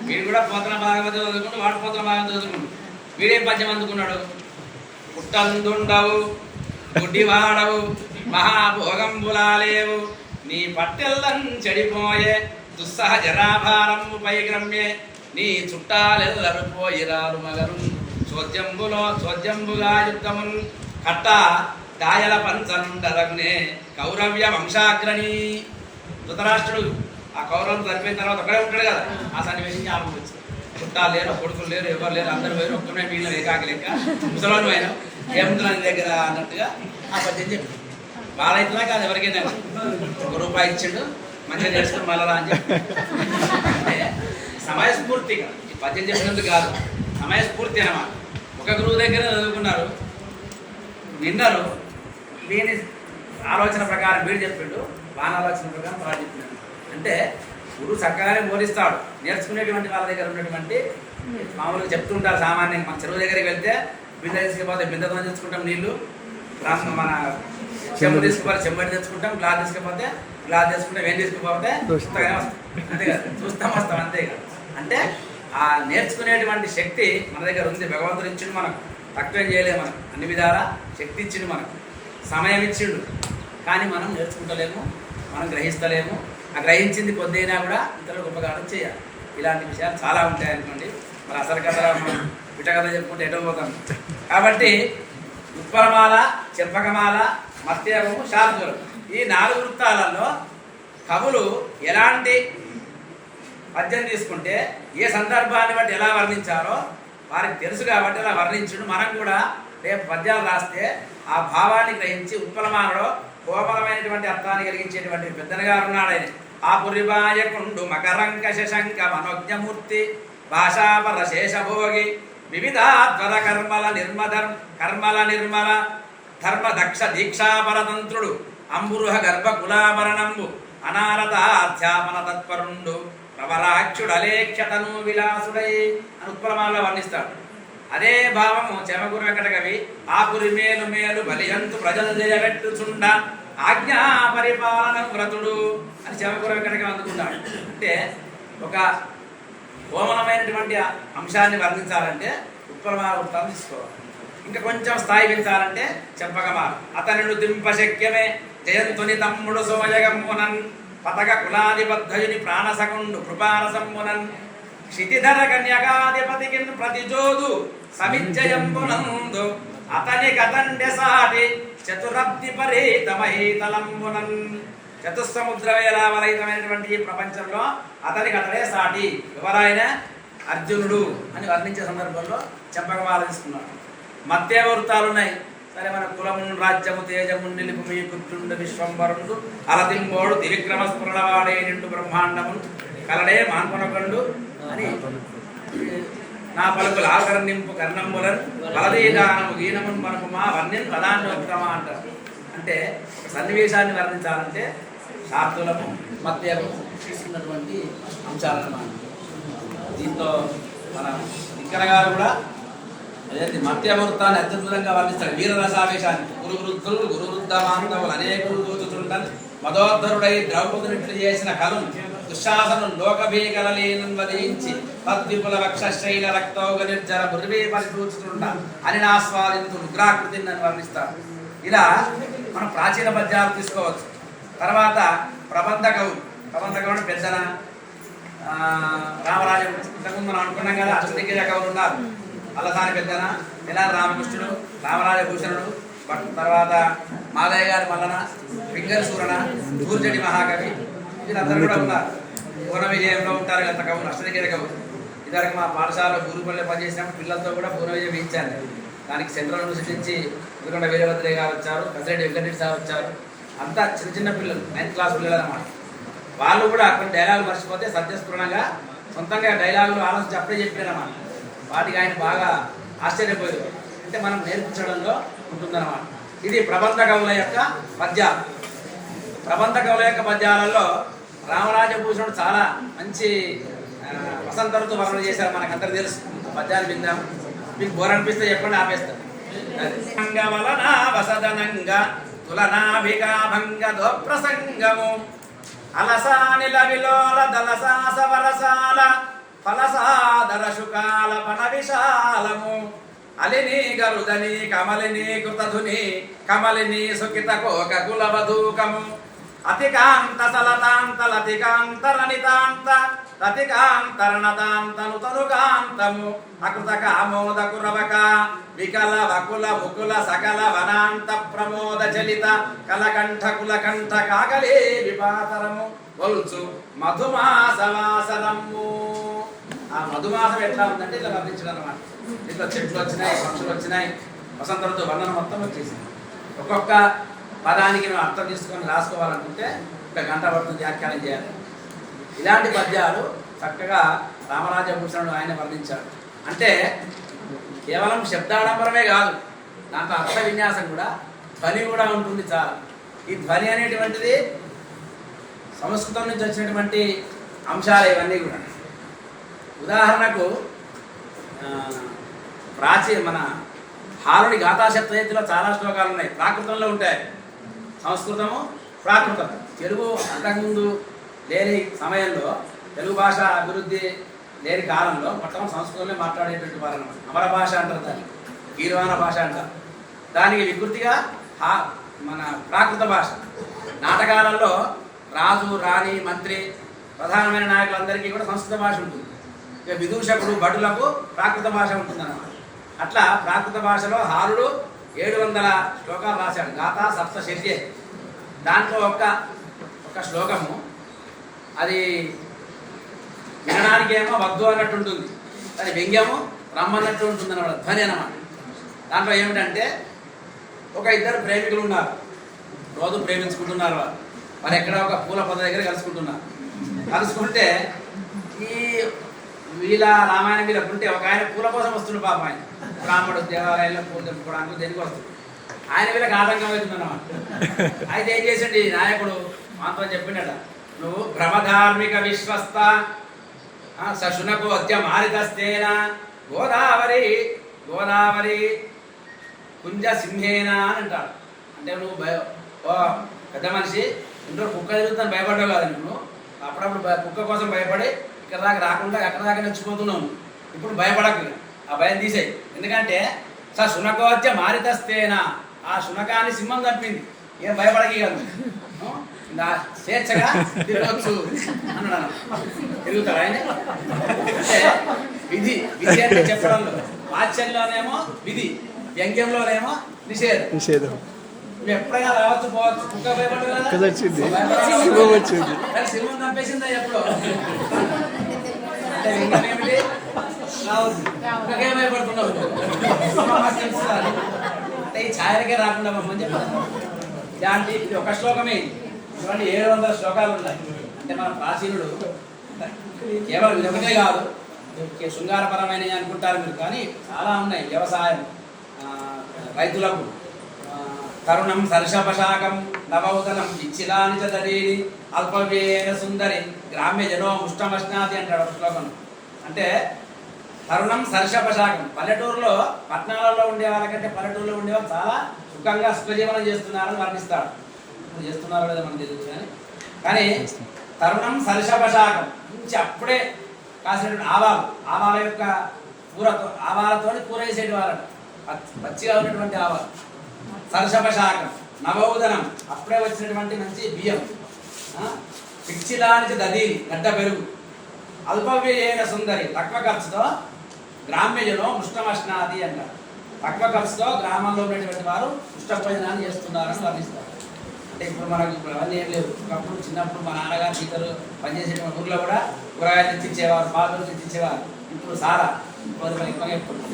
వీడు కూడా పోతన భాగవతం చదువుకుంటూ, వాడు పోతన భాగవతం చదువుకుంటు. వీడేం పద్యం అందుకున్నాడు? పుట్టందుండవు గుడ్డివాడవు మహాభోగంబులాలేవు నీ పట్టెల్లం చెడిపోయే దుస్సహ జరాభారము పైగ్రమ్యే నీ చుట్టాలెల్లరు పోయిరారు మగరు చోద్యంబుగా యుద్ధమున్ కట్ట దాయల పంచనుండరగునే కౌరవ్య వంశాగ్రణి. ధృతరాష్ట్రుడు ఆ కౌరవం చనిపోయిన తర్వాత ఒక్కడే ఉంటాడు కదా, ఆ సన్నివేశం జ్ఞాపకం వచ్చింది. చుట్టాలు లేరు, కొడుకులు లేరు, ఎవరు లేరు, అందరు వేరు, ఒక్కనే వీళ్ళు ఏకాకి లెక్క ముసలోను అయినా ఏముంది దగ్గర అన్నట్టుగా ఆ పద్యం చెప్పి. వాళ్ళైతున్నా కాదు, ఎవరికైనా ₹1 ఇచ్చిండు, మంచిగా నేర్చుకుని మళ్ళా అని చెప్పి. అంటే సమయస్ఫూర్తిగా ఈ పద్యం చెప్పినందుకు కాదు, సమయస్ఫూర్తి అన్నమాట. ఒక గురువు దగ్గర చదువుకున్నారు, విన్నారు, వీని ఆలోచన ప్రకారం వీడు చెప్పిండు, వాని ఆలోచన ప్రకారం వాడు చెప్పినాడు. అంటే గురువు చక్కగానే బోధిస్తాడు. నేర్చుకునేటువంటి వాళ్ళ దగ్గర ఉన్నటువంటి మామూలుగా చెప్తుంటారు సామాన్యంగా. మన చెరువు దగ్గరికి వెళ్తే బిందె తీసుకుపోతే బిందెతో తెచ్చుకుంటాం నీళ్లు, మన చెంబు తీసుకుపోతే చెంబడి తెచ్చుకుంటాం, గ్లాస్ తీసుకుపోతే గ్లాస్ తీసుకుంటాం, ఏం తీసుకుపోతే చూస్తాగానే వస్తాం, అంతే కదా, చూస్తాం వస్తాం, అంతే కదా. అంటే ఆ నేర్చుకునేటువంటి శక్తి మన దగ్గర ఉంది. భగవంతుడు ఇచ్చిండు మనకు, తక్కువేం చేయలేము. మనం అన్ని విధాలా శక్తి ఇచ్చిండు, మనకు సమయం ఇచ్చిండు. కానీ మనం నేర్చుకుంటలేము, మనం గ్రహిస్తలేము. ఆ గ్రహించింది కొద్దైనా కూడా ఇతరులకు ఉపకారం చేయాలి. ఇలాంటి విషయాలు చాలా ఉంటాయి అనుకోండి. మరి అసలు కథ పిట కథ చెప్పుకుంటే ఎటో పోతాం. కాబట్టి ఉత్పలమాల, చెంపకమాల, మత్యవము, శార్దూలం, ఈ 4 వృత్తాలలో కవులు ఎలాంటి పద్యం తీసుకుంటే ఏ సందర్భాన్ని బట్టి ఎలా వర్ణించారో వారికి తెలుసు కాబట్టి అలా వర్ణించుడు. మనం కూడా రేపు పద్యాలు రాస్తే ఆ భావాన్ని గ్రహించి ఉత్పలమాలలో కోమలమైనటువంటి అర్థాన్ని కలిగించేటువంటి పెద్దనగారు ఉన్నాడు ఆయన. ఆ పురిబాయకుండు మకరంక శశంక మనోజ్ఞమూర్తి భాషాపర శేషభోగి వివిధాధ్వర కర్మల నిర్మల ధర్మ దక్ష దీక్షాపరతంత్రుడు అంబురుహ గర్భ కులాభరణంబు అనారత అధ్యాపన తత్పరుండు ప్రవరాక్షుడలేఖ్యతను విలాసుడై అని ఉత్పలమాలలో వర్ణిస్తాడు. అదే భావము చెమగురు వెంకట కవి ఆపురి మేలు మేలు బలియంతు ప్రజలు జయగట్టుచుండ ఆజ్ఞా పరిపాలన వ్రతుడు అని చెమగురు వెంకట కవి అందుకున్నాడు. అంటే ఒక కోమలమైనటువంటి అంశాన్ని వర్ణించాలంటే ఉత్పలమాల వృత్తాలు తీసుకోవాలి. ఇంకా కొంచెం స్థాయి పెంచాలంటే చెంపకమాల. అతనుడు దింపశక్యమే జయంతుని తమ్ముడు సోయగమ్మునన్ పతక కులాధిబద్ధయుని ప్రాణసకుండు కృపారసమ్మునన్ క్షితిధర కన్యకాధిపతికి ప్రతిజోదు సమిజ్జయంబునందు అతని కతండె సాటి చతురబ్ది పరీతమహీతలంబునన్ చతుస్సముద్ర వేలావరహితమైనటువంటి ఈ ప్రపంచంలో అతనికి అతడే సాటి. ఎవరైనా అర్జునుడు అని వర్ణించే సందర్భంలో చెంపకమాల తీసుకున్నాడు. మధ్య వృత్తాలు ఉన్నాయి. సరే, మన కులము రాజ్యము తేజము నిలుపు మీ పుత్రుండు విశ్వంబరుడు అలతింబోడు త్రివిక్రమ స్ఫురణవాడే నిండు బ్రహ్మాండము కలడే మాన్కొనకండు అని నా పలుకులు ఆకరణింపు కర్ణంబులను బలదీదానము గీనమును మనకు మా వర్ణిన్ ప్రధానోత్తమ అంటారు. అంటే ఒక సన్నివేశాన్ని వర్ణించాలంటే శాస్త్రులము మధ్యము తీసుకున్నటువంటి అంశాలన్నమాట. దీంతో మన ఇక్కడ గారు కూడా అదే మత్యవృత్తాన్ని అత్యద్భుతంగా వర్ణిస్తాడు. వీరరసావేశాన్ని గురువృద్ధులు గురువృద్ధమాంతవులు అనేకులు దూచుతుండని మదోద్ధరుడై ద్రౌపదినిట్లు చేసిన కలును దుశ్శాసనం లోకభీకలలీనం వదించి తద్విపుల వక్షశైల రక్తౌగ నిర్జర బుర్వే పరిచూచుతుండ అని ఆస్వాదించు ఉగ్రాకృతిని నన్ను వర్ణిస్తాడు. ఇలా మనం ప్రాచీన పద్యాలు తీసుకోవచ్చు. తర్వాత ప్రబంధ కవులు. ప్రబంధ కవులు పెద్దన రామరాజు ఇంతకుముందు మనం అనుకున్నాం కదా, అష్టదిగ్గజ కవులు ఉన్నారు. అల్లసాని పెద్దన, నిలాల రామకృష్ణుడు, రామరాజభూషణుడు, తర్వాత మాదయ్య గారి మల్లన, పింగళ సూరణ, దూర్జటి మహాకవి, వీళ్ళందరూ కూడా ఉన్నారు. పూర్ణ విజయంలో ఉంటారు కదా కవులు, అష్టదిగ్గజ కవులు. ఇద్దరికి మా పాఠశాలలో గురుపల్లి పనిచేసినప్పుడు పిల్లలతో కూడా పూర్ణ విజయం ఇచ్చాను. దానికి సెంట్రల్ యూనివర్సిటీ నుంచి ఉదకొండ వీరభద్రయ్య గారు వచ్చారు, కసిరెడ్డి వెంకటరెడ్డి సార్ వచ్చారు. అంతా చిన్న చిన్న పిల్లలు, 9th క్లాస్ పిల్లలు అన్నమాట. వాళ్ళు కూడా కొన్ని డైలాగులు మర్చిపోతే సత్యస్ఫురణంగా సొంతంగా డైలాగులు ఆలోచించి అప్పుడే చెప్పారన్నమాట. వాటికి ఆయన బాగా ఆశ్చర్యపోయారు. అంటే మనం నేర్పించడంలో ఉంటుందన్నమాట. ఇది ప్రబంధ కవుల యొక్క పద్యాలు. ప్రబంధ కవుల యొక్క పద్యాలలో రామరాజభూషణుడు చాలా మంచి వసంత ఋతు వర్ణన చేశారు. మనకందరూ తెలుసు. పద్యాలు విందాం. మీకు బోర్ అనిపిస్తే చెప్పండి, ఆపేస్తారు. వలన వసదనంగా తులనాభిగాభంగ దోప్రసంగము అలసానిల విలోల దలసాస వరసాల ఫలసాదర శుకాల పన విశాలము అలిని గరుదని కమలిని కృతధుని కమలిని సుఖిత కోక కులవధూకము అతికాంత సలతాంత లతికాంతరనితాంత రతికాంతరణతాంతను తనుకాంతము అకృత కామోద కురవక వికల వకుల ముకుల సకల వనాంత ప్రమోద చలిత కలకంఠ కులకంఠ కాకలే విపాతరము వల్చు మధుమాసవాసరము. ఆ మధుమాసం ఎట్లా ఉందంటే ఇట్లా వర్ణించడం అన్నమాట. ఇట్లా చెట్లు వచ్చినాయి, పక్షులు వచ్చినాయి, వసంత ఋతువు వర్ణన మొత్తం వచ్చేసింది. ఒక్కొక్క పదానికి మేము అర్థం తీసుకొని రాసుకోవాలనుకుంటే ఒక గంట పడుతుంది వ్యాఖ్యానం చేయాలి. ఇలాంటి పద్యాలు చక్కగా రామరాజభూషణుడు ఆయన వర్ణించాడు. అంటే కేవలం శబ్దాడంబరమే కాదు, దాంట్లో అర్థ విన్యాసం కూడా, ధ్వని కూడా ఉంటుంది చాలా. ఈ ధ్వని అనేటువంటిది సంస్కృతం నుంచి వచ్చినటువంటి అంశాలు ఇవన్నీ కూడా. ఉదాహరణకు మన హారుడి గాథాశబ్దయతిలో చాలా శ్లోకాలు ఉన్నాయి. ప్రాకృతంలో ఉంటాయి. సంస్కృతము, ప్రాకృతం. తెలుగు అంతకుముందు లేని సమయంలో, తెలుగు భాష అభివృద్ధి లేని కాలంలో మొత్తం సంస్కృతంలో మాట్లాడేటువంటి వారు అన్నమాట. అమర భాష అంటారు, దాన్ని గీర్వాణ భాష అంటారు. దానికి వికృతిగా మన ప్రాకృత భాష. నాటకాలలో రాజు, రాణి, మంత్రి, ప్రధానమైన నాయకులందరికీ కూడా సంస్కృత భాష ఉంటుంది. ఇక విదూషకుడు, భటులకు ప్రాకృత భాష ఉంటుందన్నమాట. అట్లా ప్రాకృత భాషలో హారుడు 700 శ్లోకాలు రాశాడు. గాథా సప్తశర్యే. దాంట్లో ఒక శ్లోకము అది వినడానికి ఏమో వద్దు అన్నట్టు ఉంటుంది, అది వ్యంగ్యము రమ్మన్నట్టు ఉంటుంది అన్నమాట. ధ్వని అన్నమాట. దాంట్లో ఏమిటంటే, ఒక ఇద్దరు ప్రేమికులు ఉన్నారు, రోజు ప్రేమించుకుంటున్నారు. వారు ఎక్కడ ఒక పూల పొద దగ్గర కలుసుకుంటున్నారు. కలుసుకుంటే ఈ వీళ్ళ రామాయణం మీద ఉంటే ఒక ఆయన పూల కోసం వస్తుండే పాపం. ఆయన బ్రాహ్మడు దేవాలయంలో పూలు తెంపుకోవడానికి దేనికి వస్తుంది. ఆయన వీళ్ళకి ఆటంకం అవుతుందన్నమాట. అయితే ఏం చేసిండి నాయకుడు మాత్రం చెప్పినట, నువ్వు భ్రమధార్మిక విశ్వస్త సశునకు అత్య మారితస్తేన గోదావరి గోదావరి కుంజ సింహేన అని అంటాడు. అంటే నువ్వు పెద్ద మనిషి, ఇంట్లో కుక్క తిరుగుతాను భయపడ్డావు కాదు. నువ్వు అప్పుడప్పుడు కుక్క కోసం భయపడి ఇక్కడ దాకా రాకుండా ఎక్కడ దాకా నచ్చిపోతున్నావు. ఇప్పుడు భయపడకు, ఆ భయం తీసేయి. ఎందుకంటే శునకోత్య మారితస్తేనా, ఆ శునకాన్ని సింహం చంపింది, ఏం భయపడకి కాదు, స్వేచ్ఛగా తిరగచ్చు అన్నాడు. తిరుగుతాడు ఆయన. అంటే విధి విధి అంటే చెప్పడంలో, వాచ్యంలోనేమో విధి, వ్యంగ్యంలోనేమో నిషేధం. నువ్వు ఎప్పుడైనా రావచ్చు పోవచ్చు. కుక్క భయపడదు కదా, కానీ సింహం చంపేసిందా ఎప్పుడు అంటే ఏమిటి రావచ్చు. కుక్కకే భయపడుతున్నావు అంటే ఈ ఛాయలకే రాకుండా మమ్మని చెప్పాలి. ఇలాంటి ఇది ఒక శ్లోకమే, చూడండి 700 శ్లోకాలు ఉన్నాయి. అంటే మన ప్రాచీనుడు కేవలం ఇది ఒకటే కాదు, శృంగారపరమైనవి అనుకుంటారు మీరు, కానీ చాలా ఉన్నాయి. వ్యవసాయం, రైతులకు తరుణం సర్షపశాకం నవౌతనం ఇచ్చిలాని చదరీని అల్పవ్యేన సుందరి గ్రామ్య జనో ముష్టమశ్నాతి అంటాడు ఒక శ్లోకం. అంటే తరుణం సర్షపశాకం, పల్లెటూరులో పట్టణాలలో ఉండే వాళ్ళకంటే పల్లెటూరులో ఉండేవాళ్ళు చాలా సుఖంగా సుఖజీవనం చేస్తున్నారని వర్ణిస్తాడు. చేస్తున్నారో లేదో మనకు తెలియదు కానీ తరుణం సర్షపశాకం నుంచి అప్పుడే కాసినటువంటి ఆవాల యొక్క కూరతో, ఆవాలతో కూర వేసేటి వాళ్ళట, పచ్చిగా ఉన్నటువంటి ఆవాలు. సర్షపశాకం నవోదనం, అప్పుడే వచ్చినటువంటి మంచి బియ్యం. పిచ్చిలానికి దదీని గడ్డ పెరుగు. అల్పవ్యయేన సుందరి, తక్కువ ఖర్చుతో గ్రామ్యజనో ముష్టమశ్నాది అంటారు. తక్కువ ఖర్చుతో గ్రామంలో ఉన్నటువంటి వారు ముష్టభోజనాన్ని చేస్తున్నారని వర్ణిస్తారు. అంటే ఇప్పుడు మనకు ఇప్పుడు అవన్నీ ఏం లేవు. ఒకప్పుడు చిన్నప్పుడు మా నాన్నగారు ఇతరు పనిచేసేటువంటి ఊర్లో కూడా కూరగాయలు తెచ్చిచ్చేవారు, పాలు తెచ్చిచ్చేవారు. ఇప్పుడు సారా ఎక్కువగా చెప్తున్నారు,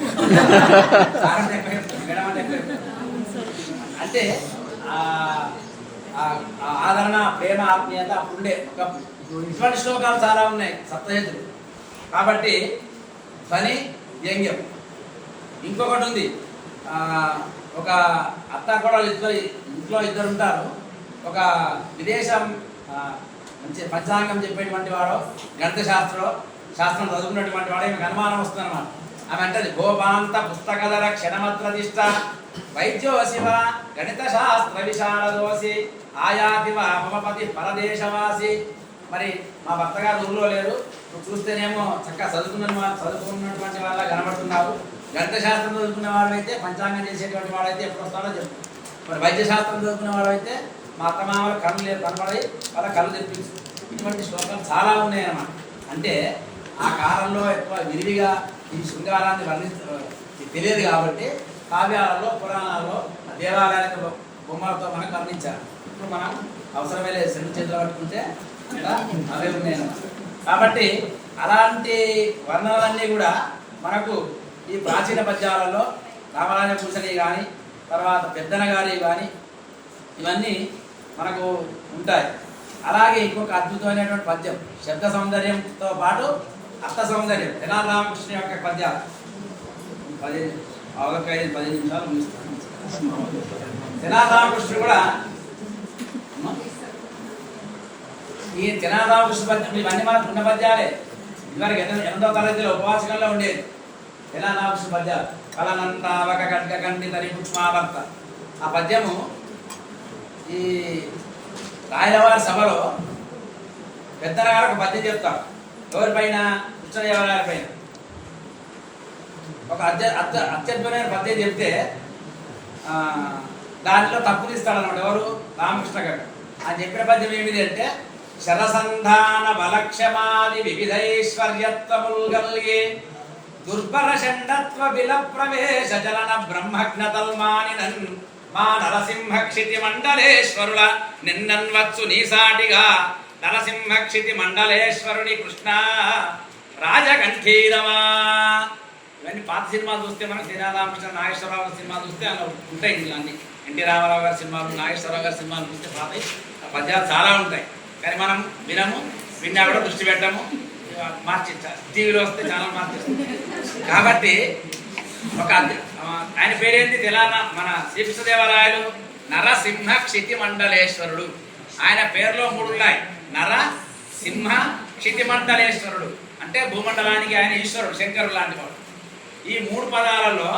సారా ఎక్కువ చెప్తున్నారు, మేడం అంటే ఎక్కువ చెప్తున్నారు. అంటే ఆదరణ, ప్రేమ, ఆత్మీయత అప్పుడుండే. ఒకప్పుడు ఇటువంటి శ్లోకాలు చాలా ఉన్నాయి సప్తశతులు. కాబట్టి ధ్వని వ్యంగ్యం. ఇంకొకటి ఉంది, ఒక అత్త కోడలు ఇంట్లో ఇద్దరు ఉంటారు. ఒక విదేశం మంచి పంచాంగం చెప్పేటువంటి వాడు, గణిత శాస్త్రం చదువుకున్నటువంటి వాడు, ఈమెకు అనుమానం వస్తుంది అన్నమాట. ఆమె అంటది గోపాంత పుస్తకధర క్షణమత్రదిష్ట వైద్యో శివ గణిత శాస్త్ర విశారదోసి ఆయాతివ మమపతి పరదేశవాసి. మరి మా భర్త గారు ఊళ్ళో లేరు, నువ్వు చూస్తేనేమో చక్కగా చదువుకున్నటువంటి వాళ్ళ కనబడుతున్నావు. గణిత శాస్త్రం చదువుకునే వాడు అయితే, పంచాంగం చేసేటువంటి వాడైతే ఎప్పుడు వస్తాడో చెప్పు. మరి వైద్య శాస్త్రం చదువుకునే వాడు అయితే మా అత్తమామల కళ్ళు లేదు కనబడి వాళ్ళ కళ్ళు తెప్పించు. ఇటువంటి శ్లోకాలు చాలా ఉన్నాయి అన్నమాట. అంటే ఆ కాలంలో ఎక్కువ విరివిగా ఈ శృంగారాన్ని తెలియదు కాబట్టి కావ్యాలలో, పురాణాల్లో, దేవాలయాలకు బొమ్మలతో మనకు వర్ణించారు. ఇప్పుడు మనం అవసరమే లేదు, సెల్లు చేతులు పట్టుకుంటే అవే ఉన్నాయి అన్నమాట. కాబట్టి అలాంటి వర్ణనలన్నీ కూడా మనకు ఈ ప్రాచీన పద్యాలలో రామరాజ భూషణి కానీ, తర్వాత పెద్దన గారి కానీ, ఇవన్నీ మనకు ఉంటాయి. అలాగే ఇంకొక అద్భుతమైనటువంటి పద్యం, శబ్ద సౌందర్యంతో పాటు అర్థ సౌందర్యం, తెనాలి రామకృష్ణ యొక్క పద్యాలు. 10 నిమిషాలు ముగిస్తాను. తెనాలి రామకృష్ణ కూడా, ఈ తెనాలి రామకృష్ణ పద్యం ఇవన్నీ మనకు ఉన్న పద్యాలే. ఇవరికి 8వ తరగతిలో ఉపవాసకంలో ఉండేది తెనాలి రామకృష్ణ పద్యాలు. కలనంతావక ఖడ్గ ఖండితరి పుష్మావర్త. ఆ పద్యము ఈ రాయలవారి సభలో పెద్దన గారు ఒక పద్యం చెప్తారు. ఎవరిపైన? కృష్ణదేవరాయల పైన ఒక అత్యద్భుతమైన పద్యం చెప్తే దాంట్లో తప్పు తీస్తాడన్నమాట. ఎవరు? రామకృష్ణ గారు. ఆయన చెప్పిన పద్యం ఏమిటి అంటే, శరసంధాన బలక్షమాది వివిధైశ్వర్యత్వముల్ గల్గే దుర్భర షండత్వ బిల ప్రవేశ చలన బ్రహ్మజ్ఞతల్మానినన్ మా నరసింహ క్షితి మండలేశ్వరుల నిన్నన్వచ్చు నీసాటిగా నరసింహ క్షితి మండలేశ్వరుని కృష్ణ రాజకంఠీరమా. ఇవన్నీ పాత సినిమాలు చూస్తే మనకు శ్రీరామకృష్ణ, నాగేశ్వరరావు సినిమాలు చూస్తే అలా ఉంటాయి. ఇలాంటి ఎన్టీ రామారావు గారి సినిమాలు, నాగేశ్వరరావు గారి సినిమాలు చూస్తే పాత పద్యాలు చాలా ఉంటాయి. కానీ మనం విన్నా కూడా దృష్టి పెట్టాము, మార్చేస్తారు. టీవీలో వస్తే ఛానల్ మార్చేస్తాం. కాబట్టి ఒక ఆయన పేరేంటి? మన శ్రీకృష్ణదేవరాయలు నరసింహ క్షితి మండలేశ్వరుడు. ఆయన పేరులో 3 ఉన్నాయి. నర, సింహ, క్షితి మండలేశ్వరుడు. అంటే భూమండలానికి ఆయన ఈశ్వరుడు, శంకరుడు లాంటి వాడు. ఈ 3 పదాలలో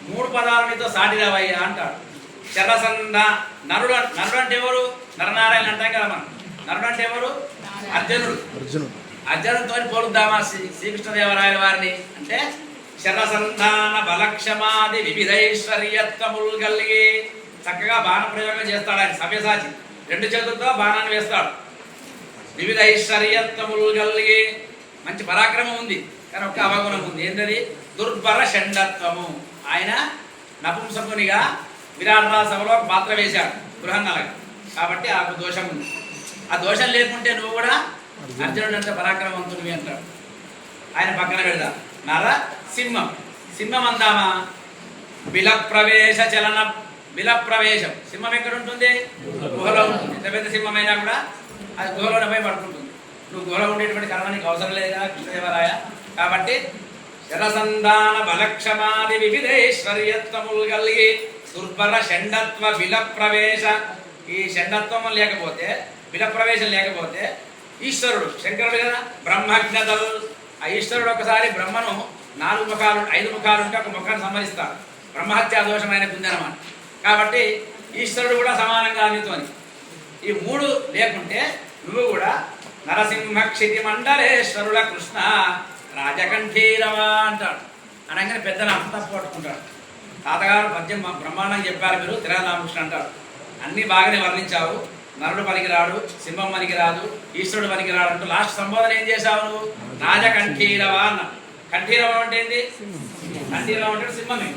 3 పదాలు నీతో సాటిరావయ్యా అంటాడు. శరసంధ నరుడు. నరుడు అంటే ఎవరు? నరనారాయణ అంటాం కదా మనం. నరుడు అంటే ఎవరు? అర్జునుడు. అర్జునుడితో పోలుద్దామా శ్రీకృష్ణదేవరాయల వారిని అంటే, శరసంధాన బలక్షమాది వివిధైశ్వర్యత్వముల్ గల్గి. చక్కగా బాణ ప్రయోగం చేస్తాడు ఆయన, సవ్యసాచి. 2 చేతులతో బాణాన్ని వేస్తాడు. వివిధైశ్వర్యత్వముల్ గల్గి, మంచి పరాక్రమం ఉంది, కానీ ఒక్క అవగుణం ఉంది. ఏంటది? దుర్భర షండత్వము. ఆయన నపుంసకునిగా విరాట్ సభలో ఒక పాత్ర వేశాడు బృహన్నలకి, కాబట్టి ఆ దోషం ఉంది. ఆ దోషం లేకుంటే నువ్వు కూడా అర్జునుడు అంటే పరాక్రమవంతుడివి అంటాడు. ఆయన పక్కన పెడదా నర సింహం. సింహం అందామా బిల ప్రవేశ చలన బిల ప్రవేశం. సింహం ఎక్కడ ఉంటుంది? గుహలో ఉంటుంది. ఎంత పెద్ద సింహం అయినా కూడా అది గుహలోనే పోయి పడుకుంటుంది. నువ్వు గుహలో ఉండేటువంటి కర్మ నీకు అవసరం లేదా కృష్ణదేవరాయ? కాబట్టి శరసంధాన బలక్షమాది వివిధైశ్వర్యత్వములు కలిగి దుర్బల షండత్వ బిల ప్రవేశ. ఈ షండత్వం లేకపోతే, బిల ప్రవేశం లేకపోతే ఈశ్వరుడు శంకరుడు కదా, బ్రహ్మజ్ఞతలు. ఆ ఈశ్వరుడు ఒకసారి బ్రహ్మను 4 ముఖాలు 5 ముఖాలు ఉంటే ఒక ముఖాన్ని సంహరిస్తాడు. బ్రహ్మహత్యా దోషం ఆయనకు ఉందన్నమాట. కాబట్టి ఈశ్వరుడు కూడా సమానంగా నీతోని. ఈ 3 లేకుంటే నువ్వు కూడా నరసింహ క్షితి మండలేశ్వరుల కృష్ణ రాజకంఠీరవా అంటాడు. అనగానే పెద్దలు అంతా పట్టుకుంటాడు. తాతగారు పద్యం బ్రహ్మాండంగా చెప్పారు, మీరు తిరారామకృష్ణ అంటారు. అన్నీ బాగానే వర్ణించావు. నరుడు పనికిరాడు, సింహం పనికిరాదు, ఈశ్వరుడు పనికిరాడు అంటూ లాస్ట్ సంబోధన ఏం చేశావు నువ్వు? రాజకంఠీరవా అన్న. కంఠీరవం అంటే ఏంటి? కంఠీరవం అంటే సింహమే.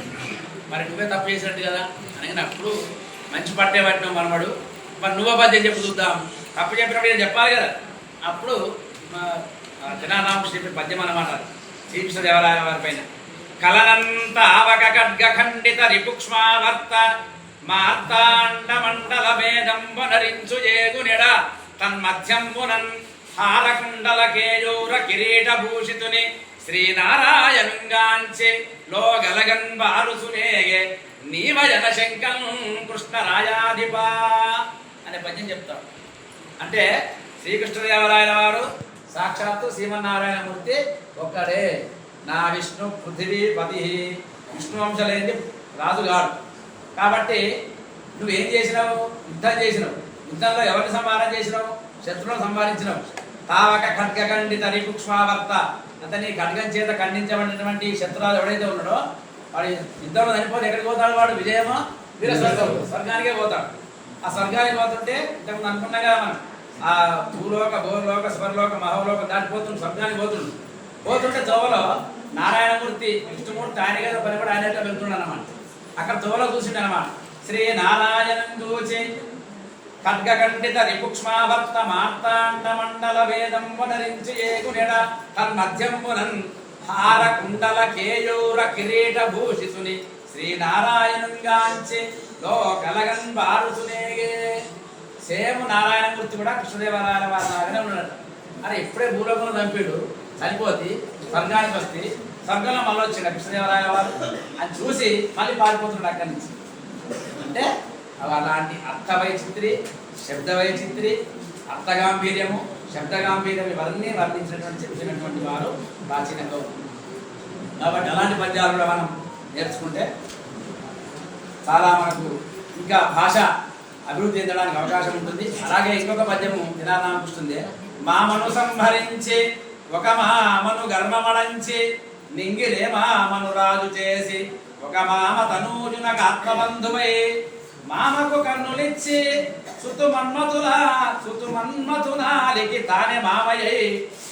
మరి నువ్వే తప్పు చేసినట్టు కదా అనగానే అప్పుడు మంచి పట్టే పట్టినావు మనవాడు. మరి నువ్వు పద్యం చెప్పు చూద్దాం. తప్పు చెప్పినప్పుడు ఏం చెప్పాలి కదా. అప్పుడు జనారామకృష్ణ చెప్పిన పద్యం అన్నమాట శ్రీకృష్ణదేవరాయ వారి పైన. కలనంత ఆవక ఖడ్గ ఖండిత రిపుక్ష్మావర్త మార్తాండ మండల మేదంబనరించు ఏగునెడ తన్మధ్యంబునన్ హారకుండల కేయూర కిరీట భూషితుని శ్రీనారాయణంగాంచె లోగలగన్ బారుసునేగే నీవజన శంకం కృష్ణరాయాధిపా అనే పద్యం చెప్తాడు. అంటే శ్రీకృష్ణదేవరాయల వారు సాక్షాత్తు శ్రీమన్నారాయణమూర్తి ఒక్కడే. నా విష్ణు పృథివీపతి. విష్ణు వంశలేని రాజుగాడు. కాబట్టి నువ్వేం చేసినావు? యుద్ధం చేసినావు. యుద్ధంలో ఎవరిని సంహారం చేసినావు? శత్రువులను సంహరించినావు. తావక ఖడ్గ ఖండిత రిపుక్ష్మావర్త. అతని ఖడ్గం చేత ఖండించబడినటువంటి శత్రురాజు ఎవడైతే ఉన్నాడో వాడు యుద్ధంలో చనిపోతే ఎక్కడికి పోతాడు? వాడు విజయమో వీర స్వర్గానికే పోతాడు. ఆ స్వర్గానికి పోతుంటే ఇంతకుముందు అనుకున్నా కదా మనం, ఆ భూలోక భూలోక స్వర్లోక మహోలోక దాటిపోతుండు స్వర్గానికి పోతుంటే తోవలో నారాయణమూర్తి విష్ణుమూర్తి ఆయన కదా పని కూడా ఆయన ఎట్లా వెళ్తుండ అన్నమాట. అక్కడ తోవలో చూసిండు అనమాట. శ్రీ నారాయణం చూచి ఖడ్గ ఖండిత రిపుక్ష్మావర్త మార్తాండ మండల వేదంబనరించి ఏగునెడ తన్మధ్యంబునన్ హార కుండల కేయూర కిరీట భూషితుని శ్రీనారాయణంగాంచి లోకలగన్ బారుసునేగే. సేమ్ నారాయణమూర్తి కూడా కృష్ణదేవరాయల వారి లాగానే ఉన్నాడు. అరే ఇప్పుడే భూలోకంలో చంపాడు, చనిపోతే స్వర్గానికి వస్తే స్వర్గంలో మళ్ళీ వచ్చిండు కృష్ణదేవరాయల వారు. అది చూసి మళ్ళీ పారిపోతున్నాడు అక్కడి నుంచి. అంటే అలాంటి అర్థ వైచిత్రి, శబ్ద వైచిత్రి, అర్థగాంభీర్యము, శబ్దగాంభీర్యం ఇవన్నీ వర్ణించినటువంటి చెప్పినటువంటి వారు ప్రాచీనంగా. కాబట్టి అలాంటి పద్యాలు కూడా మనం నేర్చుకుంటే చాలా మనకు ఇంకా భాష అభివృద్ధి చెందడానికి అవకాశం ఉంటుంది. అలాగే ఇంకొక పద్యము నిరానామకృష్ణుంది. మామను సంహరించి ఒక మామను గర్వమడంచి నింగిలే మామను రాజు చేసి ఒక మామ తనూజునకు ఆత్మబంధువై మామకు కన్నులిచ్చి సుతుమన్మతునాలికి తానే మామయ్యై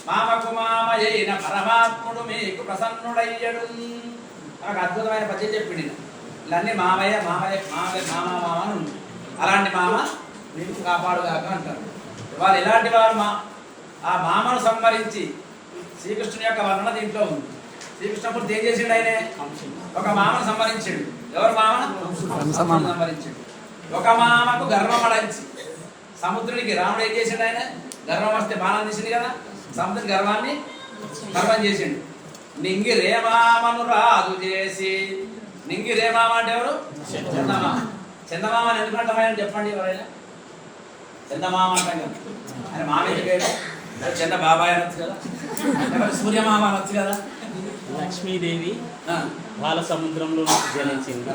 మామకు మామయ్యైన పరమాత్ముడు మీకు ప్రసన్నుడయ్యడు. నాకు అద్భుతమైన పద్యం చెప్పింది. ఇవన్నీ మామయ్య మామయ్య మామయ్య మామ మామ అని ఉంది. అలాంటి మామ మీకు కాపాడుగాక అంటారు. వాళ్ళు ఎలాంటి వారు? ఆ మామను సంహరించి శ్రీకృష్ణుని యొక్క వర్ణన దీంట్లో ఉంది. శ్రీకృష్ణమూర్తి ఏం చేసిండు? ఆయనే ఒక మామను సంహరించాడు. ఎవరు మామ? సంహరించాడు. ఒక మామకు గర్వమడంచి సముద్రునికి రాముడు ఏం చేసిండు? ఆయన గర్వం వస్తే బాణం తీసింది కదా, సముద్రుని గర్వాన్ని గర్వం చేసిండు. నింగి రేమామను రాజు చేసి. నింగి రేమామ అంటే ఎవరు? చందమామ. చందమామ అని ఎందుకు అంటామని చెప్పండి ఎవరైనా. చందమామ అంటాం కదా, ఆయన మామ ఎందుకు? చంద బాబాయ్ అనొచ్చు కదా, సూర్యమామ అనొచ్చు కదా. లక్ష్మీదేవి బాల సముద్రంలో జనించింది.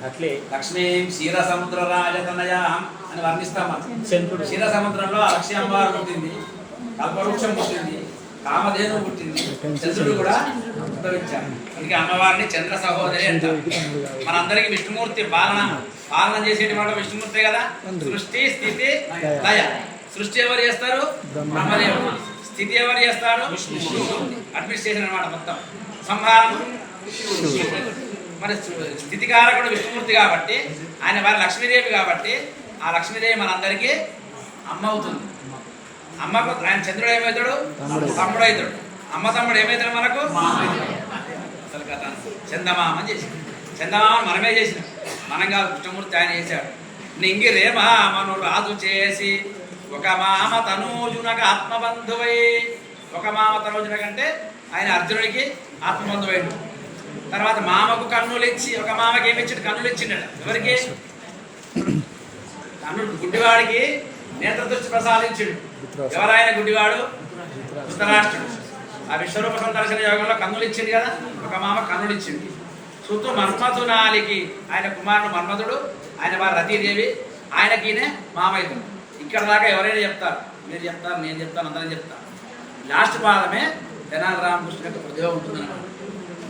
అట్లే లక్ష్మీ క్షీర సముద్ర రాజతనయాం అని వర్ణిస్తాం. చంద్రుడు క్షీర సముద్రంలో లక్ష్మీ అమ్మవారు పుట్టింది, కల్పవృక్షం పుట్టింది, కామధేను పుట్టింది, చంద్రుడు కూడా ఉద్భవించారు. అందుకే అమ్మవారిని చంద్ర సహోదరి అంటారు. మనందరికీ విష్ణుమూర్తి పాలన చేసేటువంటి విష్ణుమూర్తి కదా. సృష్టి స్థితి లయ. సృష్టి ఎవరు చేస్తారు? బ్రహ్మదేవుడు. స్థితి ఎవరు చేస్తారు? విష్ణుమూర్తి. అడ్మినిస్ట్రేషన్ అనమాట మొత్తం. సంహారం మరి స్థితికారకుడు విష్ణుమూర్తి కాబట్టి ఆయన వారి లక్ష్మీదేవి కాబట్టి ఆ లక్ష్మీదేవి మనందరికీ అమ్మ అవుతుంది. అమ్మకు ఆయన చంద్రుడు ఏమవుతాడు? తమ్ముడు అవుతాడు. అమ్మ తమ్ముడు ఏమవుతాడు మనకు? అసలు కథ చందమామ చేసి చందమామ మనమే చేసిన మనం కాదు, కృష్ణమూర్తి ఆయన చేశాడు. నింగిరే మామను రాజు చేసి ఒక మామ తనూజునకు ఆత్మబంధువై, ఒక మామ తనూజునకంటే ఆయన అర్జునుడికి ఆత్మబంధువైండు. తర్వాత మామకు కన్నులు ఇచ్చి, ఒక మామకి ఏమి ఇచ్చాడు? కన్నులు ఇచ్చిండట. ఎవరికి? కన్నుడు గుడ్డివాడికి నేత్రదృష్టి ప్రసాదించిండు. ఎవరాయన గుడ్డివాడు? ధృతరాష్ట్రుడు. ఆ విశ్వరూప సందర్శన యోగంలో కన్నులు ఇచ్చిండు కదా, ఒక మామ కన్నులు ఇచ్చిండు. సుతు మన్మథునాలికి ఆయన కుమారుడు మన్మథుడు, ఆయన వారి రతీదేవి, ఆయనకినే మామయ్యడు. ఇక్కడ దాకా ఎవరైనా చెప్తారు, మీరు చెప్తారు, నేను చెప్తాను, అందరం చెప్తాను. లాస్ట్ పాదమే తెనాలి రామకృష్ణ యొక్క ప్రతిభ ఉంటుందన్నమాట.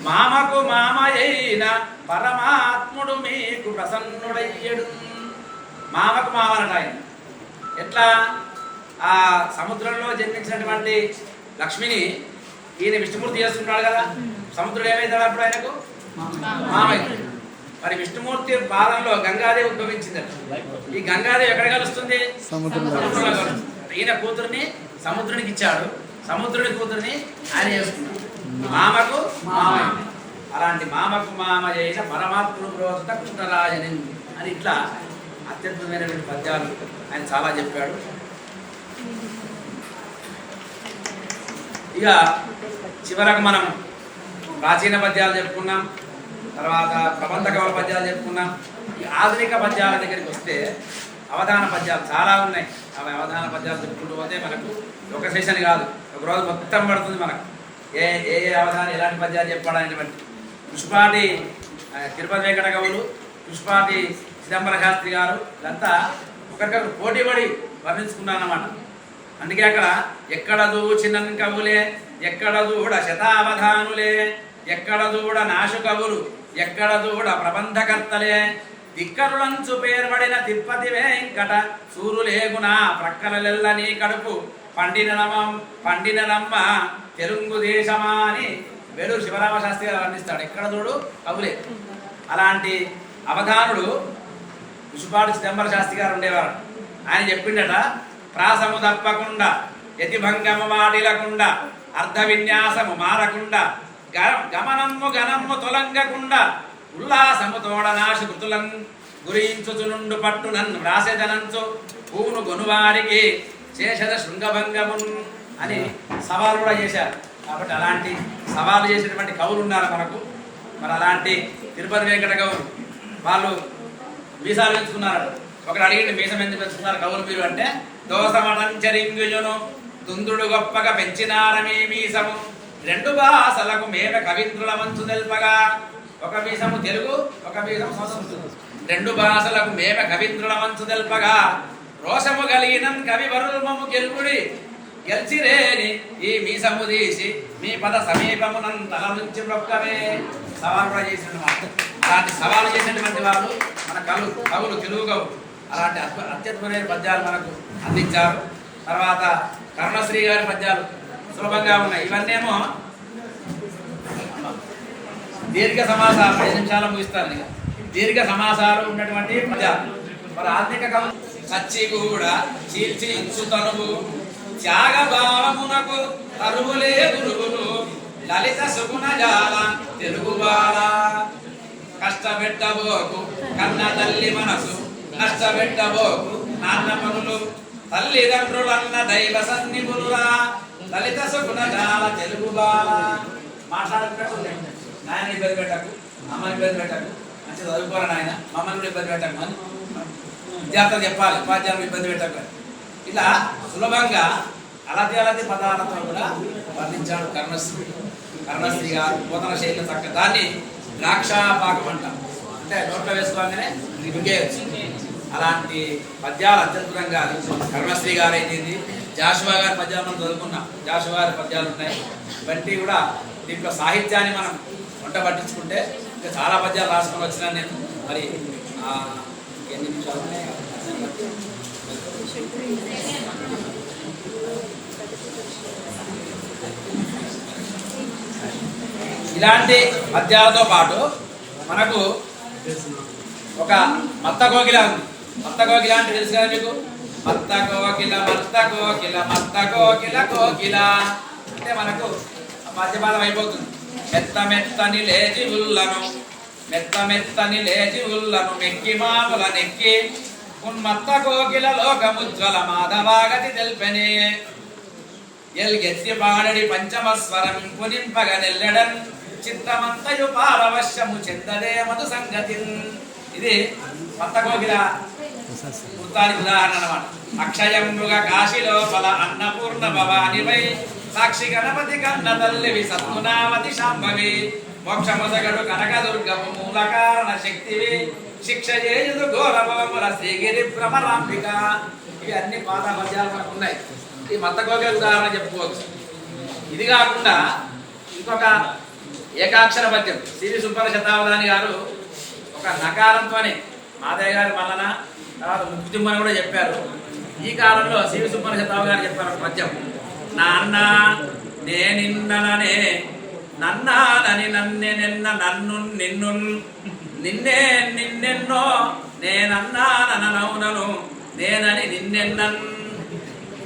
మామకు మామయ్యైన పరమాత్ముడు మీకు ప్రసన్నుడయ్యడు. మామకు మామనట ఆయన. ఎట్లా? ఆ సముద్రంలో జన్మించినటువంటి లక్ష్మిని ఈయన విష్ణుమూర్తి చేస్తున్నాడు కదా, సముద్రుడు ఏమవుతాడు అప్పుడు ఆయనకు? మామయ్య. మరి విష్ణుమూర్తి పాదంలో గంగాదేవి ఉద్భవించిందట. ఈ గంగాదేవి ఎక్కడ కలుస్తుంది? సముద్రంలో కలుస్తుంది. ఈయన కూతుర్ని సముద్రునికి ఇచ్చాడు, సముద్రుని కూతుర్ని ఆయన చేసుకున్నాడు. మామకు మామయ్య. అలాంటి మామకు మామయ్య అయిన పరమాత్ముడు ప్రోత కృష్ణరాజని అని ఇట్లా అత్యద్భుతమైనటువంటి పద్యాలు ఆయన చాలా చెప్పాడు. ఇక చివరకు మనం ప్రాచీన పద్యాలు చెప్పుకున్నాం, తర్వాత ప్రబంధ కవుల పద్యాలు చెప్పుకున్నాం. ఈ ఆధునిక పద్యాల దగ్గరికి వస్తే అవధాన పద్యాలు చాలా ఉన్నాయి. అవి అవధాన పద్యాలు చెప్పుకుంటూ పోతే మనకు ఒక సెషన్ కాదు, ఒక రోజు మొత్తం పడుతుంది మనకు. ఏ ఏ అవధానం ఎలాంటి పద్యాలు చెప్పడానికి బట్టి. పుష్పాటి తిరుపతి వెంకట కవులు, పుష్పాటి చిదంబర శాస్త్రి గారు ఇదంతా ఒకరికొకరు పోటీ పడి వర్ణించుకున్నారన్నమాట. అందుకే అక్కడ ఎక్కడ దూచిన కవులే, ఎక్కడ దూడ శతావధానులే, ఎక్కడ దూడ నాశు కవులు, ఎక్కడ దూడ ప్రబంధకర్తలే, దిక్కరులంచు పేర్పడిన తిప్పతి వెంకట సూరులేగునా ప్రక్కలెల్ల నీ కడుపు పండినమ్మ తెలుగు దేశమా అని వేలూరు శివరామ శాస్త్రి గారు వర్ణిస్తాడు. ఎక్కడ చూడు కవులే. అలాంటి అవధానుడు పుష్పాటి చిదంబర శాస్త్రి గారు ఉండేవారు. ఆయన చెప్పిండట, ప్రాసము తప్పకుండా, యతిభంగము వాడిలకుండా, అర్ధ విన్యాసము మారకుండా, గమనమ్ము గనమ్ము తొలంగకుండా, ఉల్లాసము తోడనాశు కృతులను గురించుచునుండు పట్టునన్ వ్రాసెదనంచు పూను గొనువారికి చేసద శృంగభంగమున్ అని సవాలు కూడా చేశారు. కాబట్టి అలాంటి సవాలు చేసినటువంటి కవులు ఉన్నారు మనకు. మరి అలాంటి తిరుపతి వెంకట కవులు వాళ్ళు మీసాలు పెంచుకున్నారు. ఒకరు అడిగింది, మీసం ఎందుకు పెంచుకున్నారు కవులు మీరు అంటే, దోసమటంచరింగుజును దుందుడు గొప్పగా పెంచినారమీ మీసము, రెండు భాషలకు మేమే కవిత్రుల మంచు తెల్పగా. ఒక మీసము తెలుగు, ఒక మీసము సంస్కృతం. రెండు భాషలకు మేమే కవిత్రుల మంచు తెల్పగా, రోషము కలిగిన కవి వరుమము గెలుపుడి గెలిచిరేని ఈ మీసము తీసి మీ పద సమీపమునం తల నుంచి మొక్కమే. సవాలు కూడా చేసినమాట. అలాంటి సవాలు చేసినటువంటి వాళ్ళు మన కవులు, తెలుగు కవులు. అలాంటి అత్యద్భుతమైన పద్యాలు మనకు అందించారు. తర్వాత కరుణశ్రీ గారి పద్యాలు సులభంగా ఉన్నాయి. ఇవన్నేమో దీర్ఘ సమాసాలు, 5 నిమిషాలు ముగిస్తారు. ఇక దీర్ఘ సమాసాలు ఉన్నటువంటి పద్యాలు. మరి ఆధునిక కవులు సచ్చి కూడా చీల్చి ఇచ్చు తనువు, త్యాగభావమునకు తరువులే గురువులు, లలిత సుగుణ జాల తెలుగు బాల, కష్టపెట్టబోకు కన్న తల్లి మనసు, నష్టపెట్టబోకు నాన్న పనులు, తల్లిదండ్రులన్న దైవ సన్నిపులురా, లలిత సుగుణ జాల తెలుగు బాల. మాట్లాడుకుంటూ నాయన ఇబ్బంది పెట్టకు, అమ్మని ఇబ్బంది పెట్టకు, మంచి చదువుకోరా నాయన, మమ్మల్ని కూడా ఇబ్బంది పెట్టకు అని విద్యార్థులు చెప్పాలి, ఉపాధ్యాయులు ఇబ్బంది పెట్టకు. ఇలా సులభంగా అలతి పదాలతో కూడా వర్ణించాడు కరుణశ్రీ గారు. పోతన శైలి తగ్గ దాన్ని ద్రాక్షాపాకం అంటాం, అంటే నోట్లో వేసుకోగానే ఇంకేయచ్చు. అలాంటి పద్యాలు అత్యద్భుతంగా కరుణశ్రీ గారు అయింది. జాషువా గారి పద్యాలు మనం చదువుకున్నాం, జాషువా గారి పద్యాలు ఉన్నాయి. ఇవన్నీ కూడా దీంట్లో సాహిత్యాన్ని మనం వంట పట్టించుకుంటే ఇంకా చాలా పద్యాలు రాసుకొని వచ్చినాను నేను. మరి ఎన్ని నిమిషాలు ఇలాంటి పద్యాలతో పాటు మనకు ఒక మత్త కోకిల ఉంది. మత్త కోకిల అంటే తెలుసు కదా మీకు? మత్త కోకిల మత్త కోకిల మత్త కోకిల కోకిల అంటే మనకు మధ్యపాదం అయిపోతుంది. మెత్త మెత్తని లేచి ఉల్లను మెత్త మెత్తని లేచి ఉల్లను మెక్కి మాముల నెక్కి ఉన్మత్త కోకిల లోకముజ్వల మాధవాగతి తెల్పెనే ఎల్గెత్తి పాడడి పంచమస్వరం పునింపగ నెల్లెడన్ చిత్తమంతయు పారవశ్యము చెందడే మధు సంగతి. ఇది మత్త కోకిల వృత్తానికి ఉదాహరణ అన్నమాట. అక్షయంబుగ కాశీలోపల అన్నపూర్ణ భవానివై సాక్షి గణపతి కన్న తల్లివి సత్తునావతి శాంభవి మోక్షముదగడు కనకదుర్గము మూల కారణ శక్తివి శిక్ష చేయుదు ఘోరభవముల శ్రీగిరి భ్రమరాంబిక. ఇవి అన్ని పాత పద్యాలు మనకు ఉన్నాయి. ఈ మత్త కోకిల ఉదాహరణ చెప్పుకోవచ్చు. ఇది కాకుండా ఇంకొక ఏకాక్షర పద్యం సిరి సుబ్బల శతావధాని గారు ఒక నకారంతోనే మాదయ్య గారు మల్లన తర్వాత ముక్తిమ్మని కూడా చెప్పారు. ఈ కాలంలో సిరి సుబ్బల శతావధాని గారు చెప్పారు ఒక పద్యం. నాన్న నే నిన్ననే నన్నానని నన్నె నిన్న నన్ను నిన్ను నిన్నే నిన్నెన్నో నేనన్నాననౌనను నేనని నిన్నెన్నన్.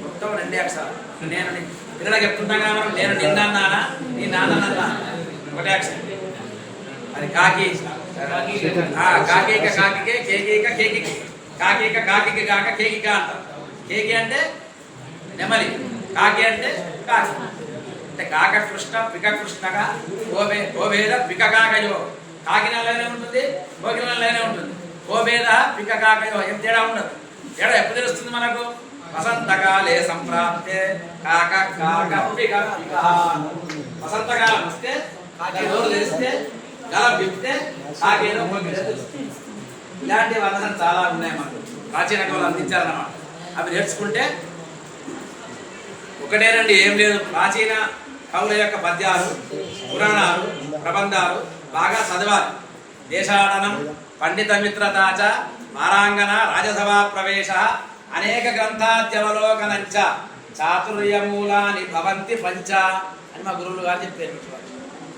మొత్తం రెండే అక్షరాలు. నేను పిల్లలకి చెప్తుంటాం కదా మనం, నేను నిన్నన్నానా నీ నాన్నన్నా ఒకటే అక్షరం. అది కాకి కాకీక కాకికే కేకీక కేకికి కాకీక కాకికి కాక కేకిక అంటారు. కేకి అంటే నెమలి, కాకి అంటే కాకి. అంటే కాక కృష్ణ పిక కృష్ణగా ఓభేద పిక కాకయో. కాకినాడలోనే ఉంటుంది, కోకినాడలోనే ఉంటుంది. ఓభేద పిక కాకయో ఏం తేడా ఉండదు. తేడా ఎప్పుడు తెలుస్తుంది మనకు? వసంతకాలే సంప్రాప్తే కాక కాక పిక పిక. వసంతకాలం వస్తే కాకి రోజు తెలిస్తే గలం విప్పితే కాకేదో కోకిలో తెలుస్తుంది. ఇలాంటి వర్ణనలు చాలా ఉన్నాయి మనకు. ప్రాచీన కవులు అందించారన్నమాట. అవి నేర్చుకుంటే ఒకటేనండి, ఏం లేదు. ప్రాచీన కవుల యొక్క పద్యాలు, పురాణాలు, ప్రబంధాలు బాగా చదవాలి. దేశాటనం, పండిత మిత్రతాచ, మారాంగన, రాజసభా ప్రవేశ, అనేక గ్రంథాద్యవలోకనంచ, చాతుర్యమూలాని భవంతి పంచ అని మా గురువులు గారు చెప్పారు.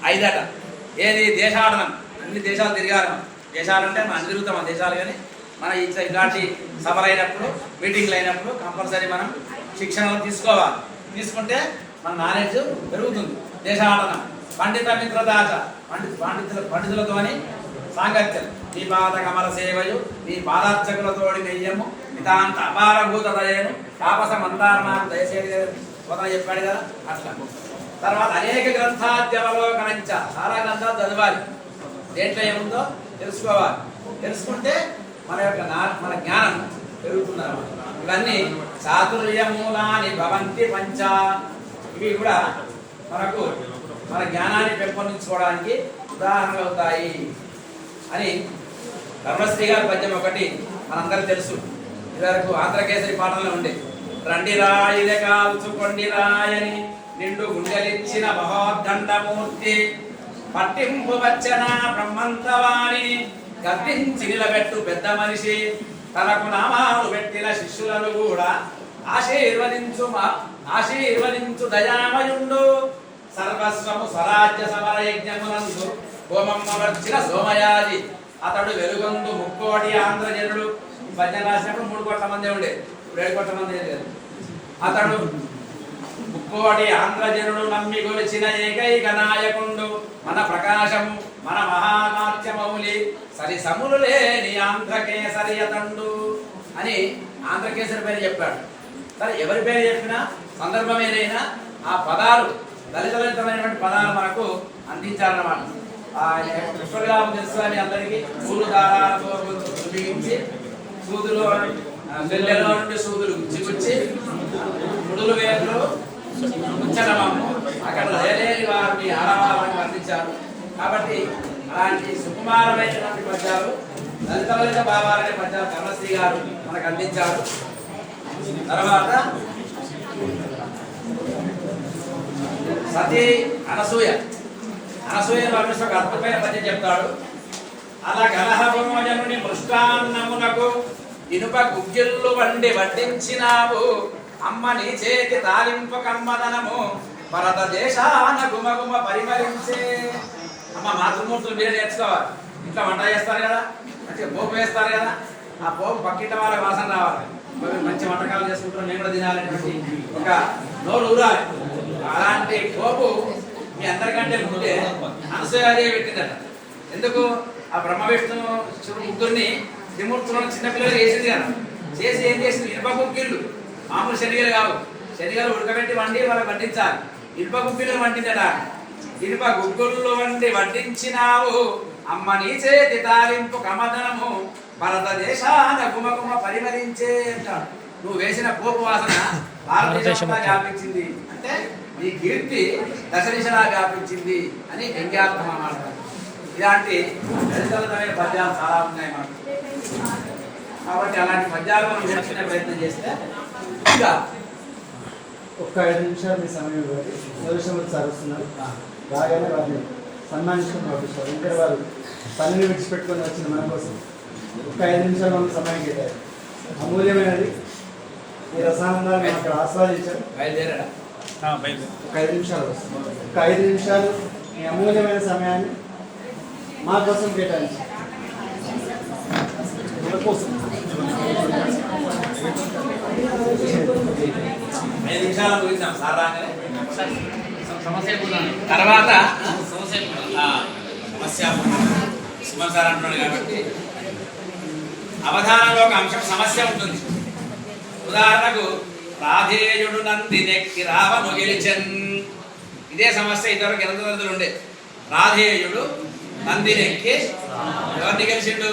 5 అట. ఏది? దేశాటనం. అన్ని దేశాలు తిరగాలి మనం. దేశాలు అంటే మనం తిరుగుతాం మన దేశాలు, కానీ మన ఇలాంటి సభలు అయినప్పుడు, మీటింగ్లు అయినప్పుడు కంపల్సరీ మనం శిక్షణలు తీసుకోవాలి. తీసుకుంటే మన నాలెడ్జ్ పెరుగుతుంది. దేశాటనం. పండిత మిత్రదాచ, పండితులతోని సాంగత్యం. నీ పాద కమల సేవయు నీ పాదార్చకులతోడి నెయ్యము నితాంత అపారభూత దయను తాపస మందారణాన్ని దయచేసి స్వతన చెప్పాడు కదా అట్లా. తర్వాత అనేక గ్రంథాద్యవలోకనంచ, చాలా గ్రంథాలు చదవాలి. దేంట్లో ఏముందో తెలుసుకోవాలి. తెలుసుకుంటే మన జ్ఞానం పెరుగుతుందన్నమాట. ఇవన్నీ చాతుర్యమూలాని భవంతి పంచ. ఇవి కూడా మనకు మన జ్ఞానాన్ని పెంపొందించుకోవడానికి ఉదాహరణలు అవుతాయి అని ధర్మశ్రీ గారి పద్యం ఒకటి మనందరికీ తెలుసు. ఇదివరకు ఆంధ్రకేసరి పాటలో ఉండే. రండి రాయిలే కాల్చుకొండి రాయని నిండు గుండెలిచ్చిన మహోద్దండమూర్తి పట్టింపు వచ్చన బ్రహ్మంతవాణి గర్తించి నిలబెట్టు పెద్ద మనిషి తనకు నామాలు పెట్టిన శిష్యులను కూడా ఆశీర్వదించు దయామయుండు సర్వస్వము స్వరాజ్య సమర యజ్ఞమునందు హోమమ్మవర్చిన సోమయాజి అతడు వెలుగొందు ముక్కోటి ఆంధ్రజనుడు. భజన రాసినప్పుడు 3 కోట్ల మంది ఉండే, ఇప్పుడు 7 కోట్ల మంది లేదు. అతడు ముక్కోటి ఆంధ్రజనుడు నమ్మి గొలిచిన ఏకైక నాయకుండు మన ప్రకాశము మన మహానాట్యమౌలి సరి సములు లేని ఆంధ్రకేసరి అతండు అని ఆంధ్రకేసరి పేరు చెప్పాడు. సరే, ఎవరి పేరు చెప్పినా సందర్భం ఏదైనా ఆ పదాలు దళితమైనటువంటి పదాలు మనకు అందించాలన్నమాట. కృష్ణవిలాపం తెలుసు అని అందరికీ. సూలు దారాలతో బిగించి సూదులో నెల్లెలో నుండి సూదులు గుచ్చిగుచ్చి ముడులు వేర్లు ముచ్చటమమ్ము అక్కడ లేని వారిని ఆడవాళ్ళని వర్ణించారు. కాబట్టి అలాంటి సుకుమారమైనటువంటి పద్యాలు, దళిత భావాలనే పద్యాలు ధర్మశ్రీ గారు మనకు అందించారు. తర్వాత సతీ అనసూయ వర్ణిస్తూ ఒక అద్భుతమైన పద్యం చెప్తాడు. అలా కలహభోజనుని మృష్టాన్నమునకు ఇనుప గుగ్గిళ్ళు వండి వడ్డించినావు అమ్మ నీ చేతి తాలింపు కమ్మదనము భారత దేశాన గుమగుమ పరిమళించే. అమ్మ మాతృమూర్తులు మీరే నేర్చుకోవాలి. ఇంట్లో వంట చేస్తారు కదా, మంచిగా పోపు వేస్తారు కదా, ఆ పోపు పక్కింట వాళ్ళ వాసన రావాలి, మంచి వంటకాలు చేసుకుంటారు, మేము కూడా తినాలనేటువంటి ఒక నోరు ఊరాలి. అలాంటి పోపు మీ అందరికంటే ముందే అనసూయాదేవి పెట్టిందట. ఎందుకు? ఆ బ్రహ్మ విష్ణు శివుడు ముగ్గురిని త్రిమూర్తులను చిన్నపిల్లలు చేసింది కదా, చేసి ఏం చేసింది? ఇనుప కుక్కిళ్ళు, మామూలు శనిగలు కావు, శనిగలు ఉడకబెట్టి వండి వాళ్ళకి వడ్డించాలి. ఇనుప కుక్కిళ్ళు వండిందట. ఇనుప గుగ్గుల్లో వండి వడ్డించినావు అమ్మ నీ చేతి తాలింపు కమదనము భారతదేశాన గుమగుమ పరిమరించే అంటాడు. నువ్వు వేసిన పోపు వాసన భారతదేశంలో వ్యాపించింది అంటే నీ కీర్తి దశ దిశలా వ్యాపించింది అని వ్యంగ్యార్థం అన్నమాట. ఇలాంటి దళితమైన పద్యాలు చాలా ఉన్నాయి మనకు. కాబట్టి అలాంటి పద్యాలు మనం నేర్చుకునే ప్రయత్నం చేస్తే ఇంకా ఒక్క 5 నిమిషాలు మీ సమయం ఇవ్వండి. సదృశ్యమూర్తి సార్ వస్తున్నారు, రాగానే వారిని సన్మానించుకుని పంపిస్తారు. ఎందుకంటే వారు పనిని విడిచిపెట్టుకొని వచ్చిన మన కోసం ఒక్క 5 నిమిషాలు మనకు సమయం కేటారు. అమూల్యమైనది. ఈ రసానందాన్ని మనం అక్కడ ఆస్వాదించారు. బయలుదేరాడా? ఒక 5 నిమిషాలు వస్తుంది. ఒక 5 నిమిషాలు మీ అమూల్యమైన సమయాన్ని మా కోసం కేటాయించారు. మన కోసం 5 నిమిషాలు ముగిద్దాం సార్ రాగానే. తర్వాత సమస్య సుమన్ సార్ అంటున్నాడు కాబట్టి అవధానంలో ఒక అంశం సమస్య ఉంటుంది. ఉదాహరణకు రాధేయుడు నందినెక్కి రావను గెలిచన్, ఇదే సమస్య ఇతరులకు ఎనదలు ఉండే. రాధేయుడు నందినెక్కి ఎవరిని గెలిచిండు?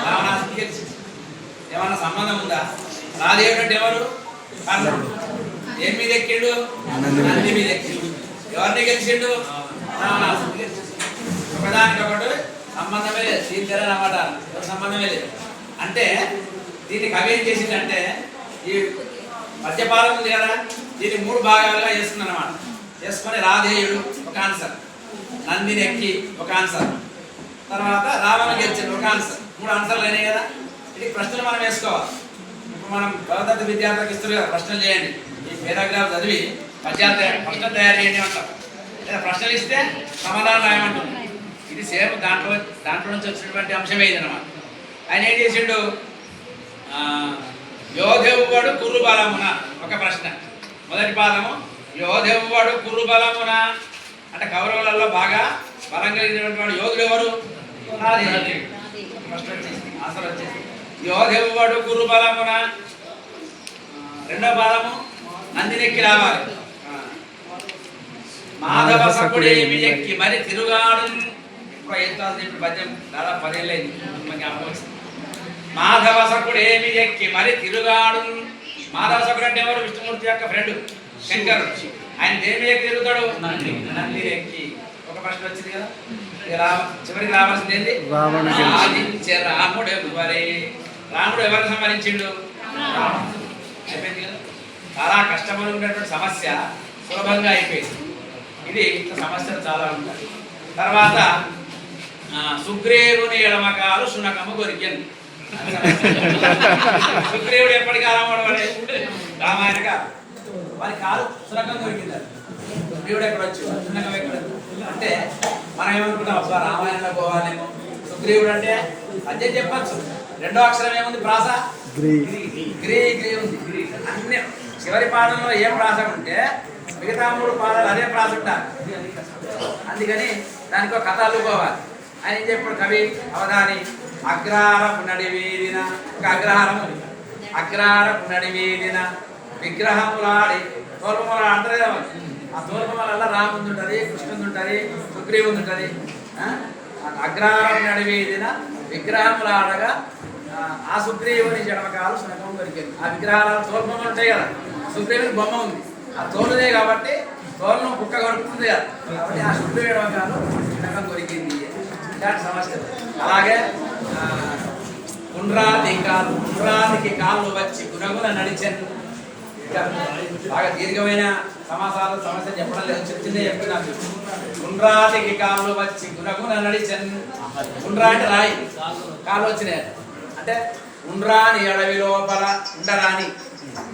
రావణాసుని గెలిచిండు. ఏమన్నా సంబంధం ఉందా? రాధేయుడు అంటే ఎవరు? కర్ణుడు. ఏం మీద ఎక్కిండు? నంది మీద ఎక్కిండు. ఎవరిని గెలిచిండు? రావణాసుని గెలిచిండు. ఒకదానికొకటి సంబంధమే లేదు. దీని తెరనమాట సంబంధమే లేదు. అంటే దీన్ని కవి ఏం చేసిందంటే ఈ మద్యపాలం ఉంది కదా, దీన్ని 3 భాగాలుగా చేసుకుంది అనమాట. చేసుకొని రాధేయుడు ఒక ఆన్సర్, నందిని ఎక్కి ఒక ఆన్సర్, తర్వాత రావణ గెలిచింది ఒక ఆన్సర్. 3 ఆన్సర్లు అయినాయి కదా. ఇది ప్రశ్నలు మనం వేసుకోవాలి. ఇప్పుడు మనం భగవద్గీత విద్యార్థులకు ఇస్తారు కదా, ప్రశ్నలు చేయండి. ఈ పేరాగ్రాఫ్ చదివి ప్రశ్నలు తయారు చేయండి అంటాం. లేదా ప్రశ్నలు ఇస్తే సమాధానం రాయమంటుంది. ఇది సేమ్ దాంట్లో నుంచి వచ్చినటువంటి అంశమే ఇది అనమాట. ఆయన ఏం చేసిండు? యోధెవ్వడు కురుబలమున, ఒక ప్రశ్న. మొదటి పాదము యోధెవ్వడు కురుబలమున అంటే కౌరవులలో బాగా బలం కలిగినటువంటి వాడు యోధుడు ఎవరు? ఫస్ట్ వచ్చేసి ఆన్సర్ వచ్చేసి యోధెవ్వడు కురుబలమున. రెండో పాదము నందినెక్కి రావాలి. మాధవ సకుడేమి ఎక్కి మరి తిరుగాడు. ఇప్పుడు పద్యం దాదాపు 10 ఏళ్ళైంది. మాధవ సకుడేమి ఎక్కి మరి తిరుగాడు. మాధవ సకుడు అంటే ఎవరు? విష్ణుమూర్తి యొక్క ఫ్రెండ్ శంకరుడు. ఆయన దేని ఎక్కి తిరుగుతాడు? నంది ఎక్కి. ఒక ప్రశ్న వచ్చింది కదా. చివరికి రావాల్సింది ఏంటి? ఆదిత్య రాముడు ఎవరే? రాముడు ఎవరిని సంహరించిండు? అయిపోయింది కదా. చాలా కష్టమైనటువంటి సమస్య సులభంగా అయిపోయింది. ఇది ఇట్లా సమస్యలు చాలా ఉంటాయి. తర్వాత సుగ్రీవుని ఎడమకాలు శునకము కొరికెన్. సుగ్రీవుడు ఎప్పటికీ రాముడు వాడే రామాయణగా వారి కాలు శునకం దొరికింది. సుగ్రీవుడు ఎక్కడ వచ్చి శునకం ఎక్కడ అంటే మనం ఏమనుకుంటాం? అబ్బా రామాయణంలో పోవాలేమో. సుగ్రీవుడు అంటే అదే చెప్పచ్చు. రెండో అక్షరం ఏముంది? ప్రాస గ్రీ ఉంది. గ్రీ అన్ని చివరి పాదంలో ఏం ప్రాస ఉంటే మిగతా 3 పాదాలు అదే ప్రాస ఉంటారు. అందుకని దానికి ఒక కథ అల్లుకోవాలి. ఆయన ఏం చెప్పాడు కవి అవధాని? అగ్రహారపు నడివీదిన, ఒక అగ్రహారం ఉంది. అగ్రహారపు నడివీదిన విగ్రహములాడి తోల్పములు అంటారు కదా. ఆ తోల్పములల్లా రాముంది ఉంటుంది, కృష్ణుంది ఉంటుంది, సుగ్రీవుంది ఉంటుంది. అగ్రహారపు నడివీదిన విగ్రహములాడగా ఆ సుగ్రీవుని జడమకాలు శునకం దొరికింది. ఆ విగ్రహాలు తోల్పములు ఉంటాయి కదా, సుగ్రీవుని బొమ్మ ఉంది. ఆ తోలుదే కాబట్టి తోలును కుక్క కొడుతుంది కదా, కాబట్టి ఆ సుగ్రీవుని జడమకాలు శునకం దొరికింది. ఇలాంటి సమస్య. అలాగే గుండ్రానికి కాళ్ళు వచ్చి గుణగుణ నడిచాను. బాగా దీర్ఘమైన సమాసాలు సమస్య చెప్పడం లేదు, చిన్న చెప్తున్నాను. గుండ్రానికి కాళ్ళు వచ్చి గుణగుణ నడిచాను. గుండ్రా అంటే రాయి, కాళ్ళు వచ్చినాయి అంటే గుండ్రాని అడవి లోపల ఉండరాని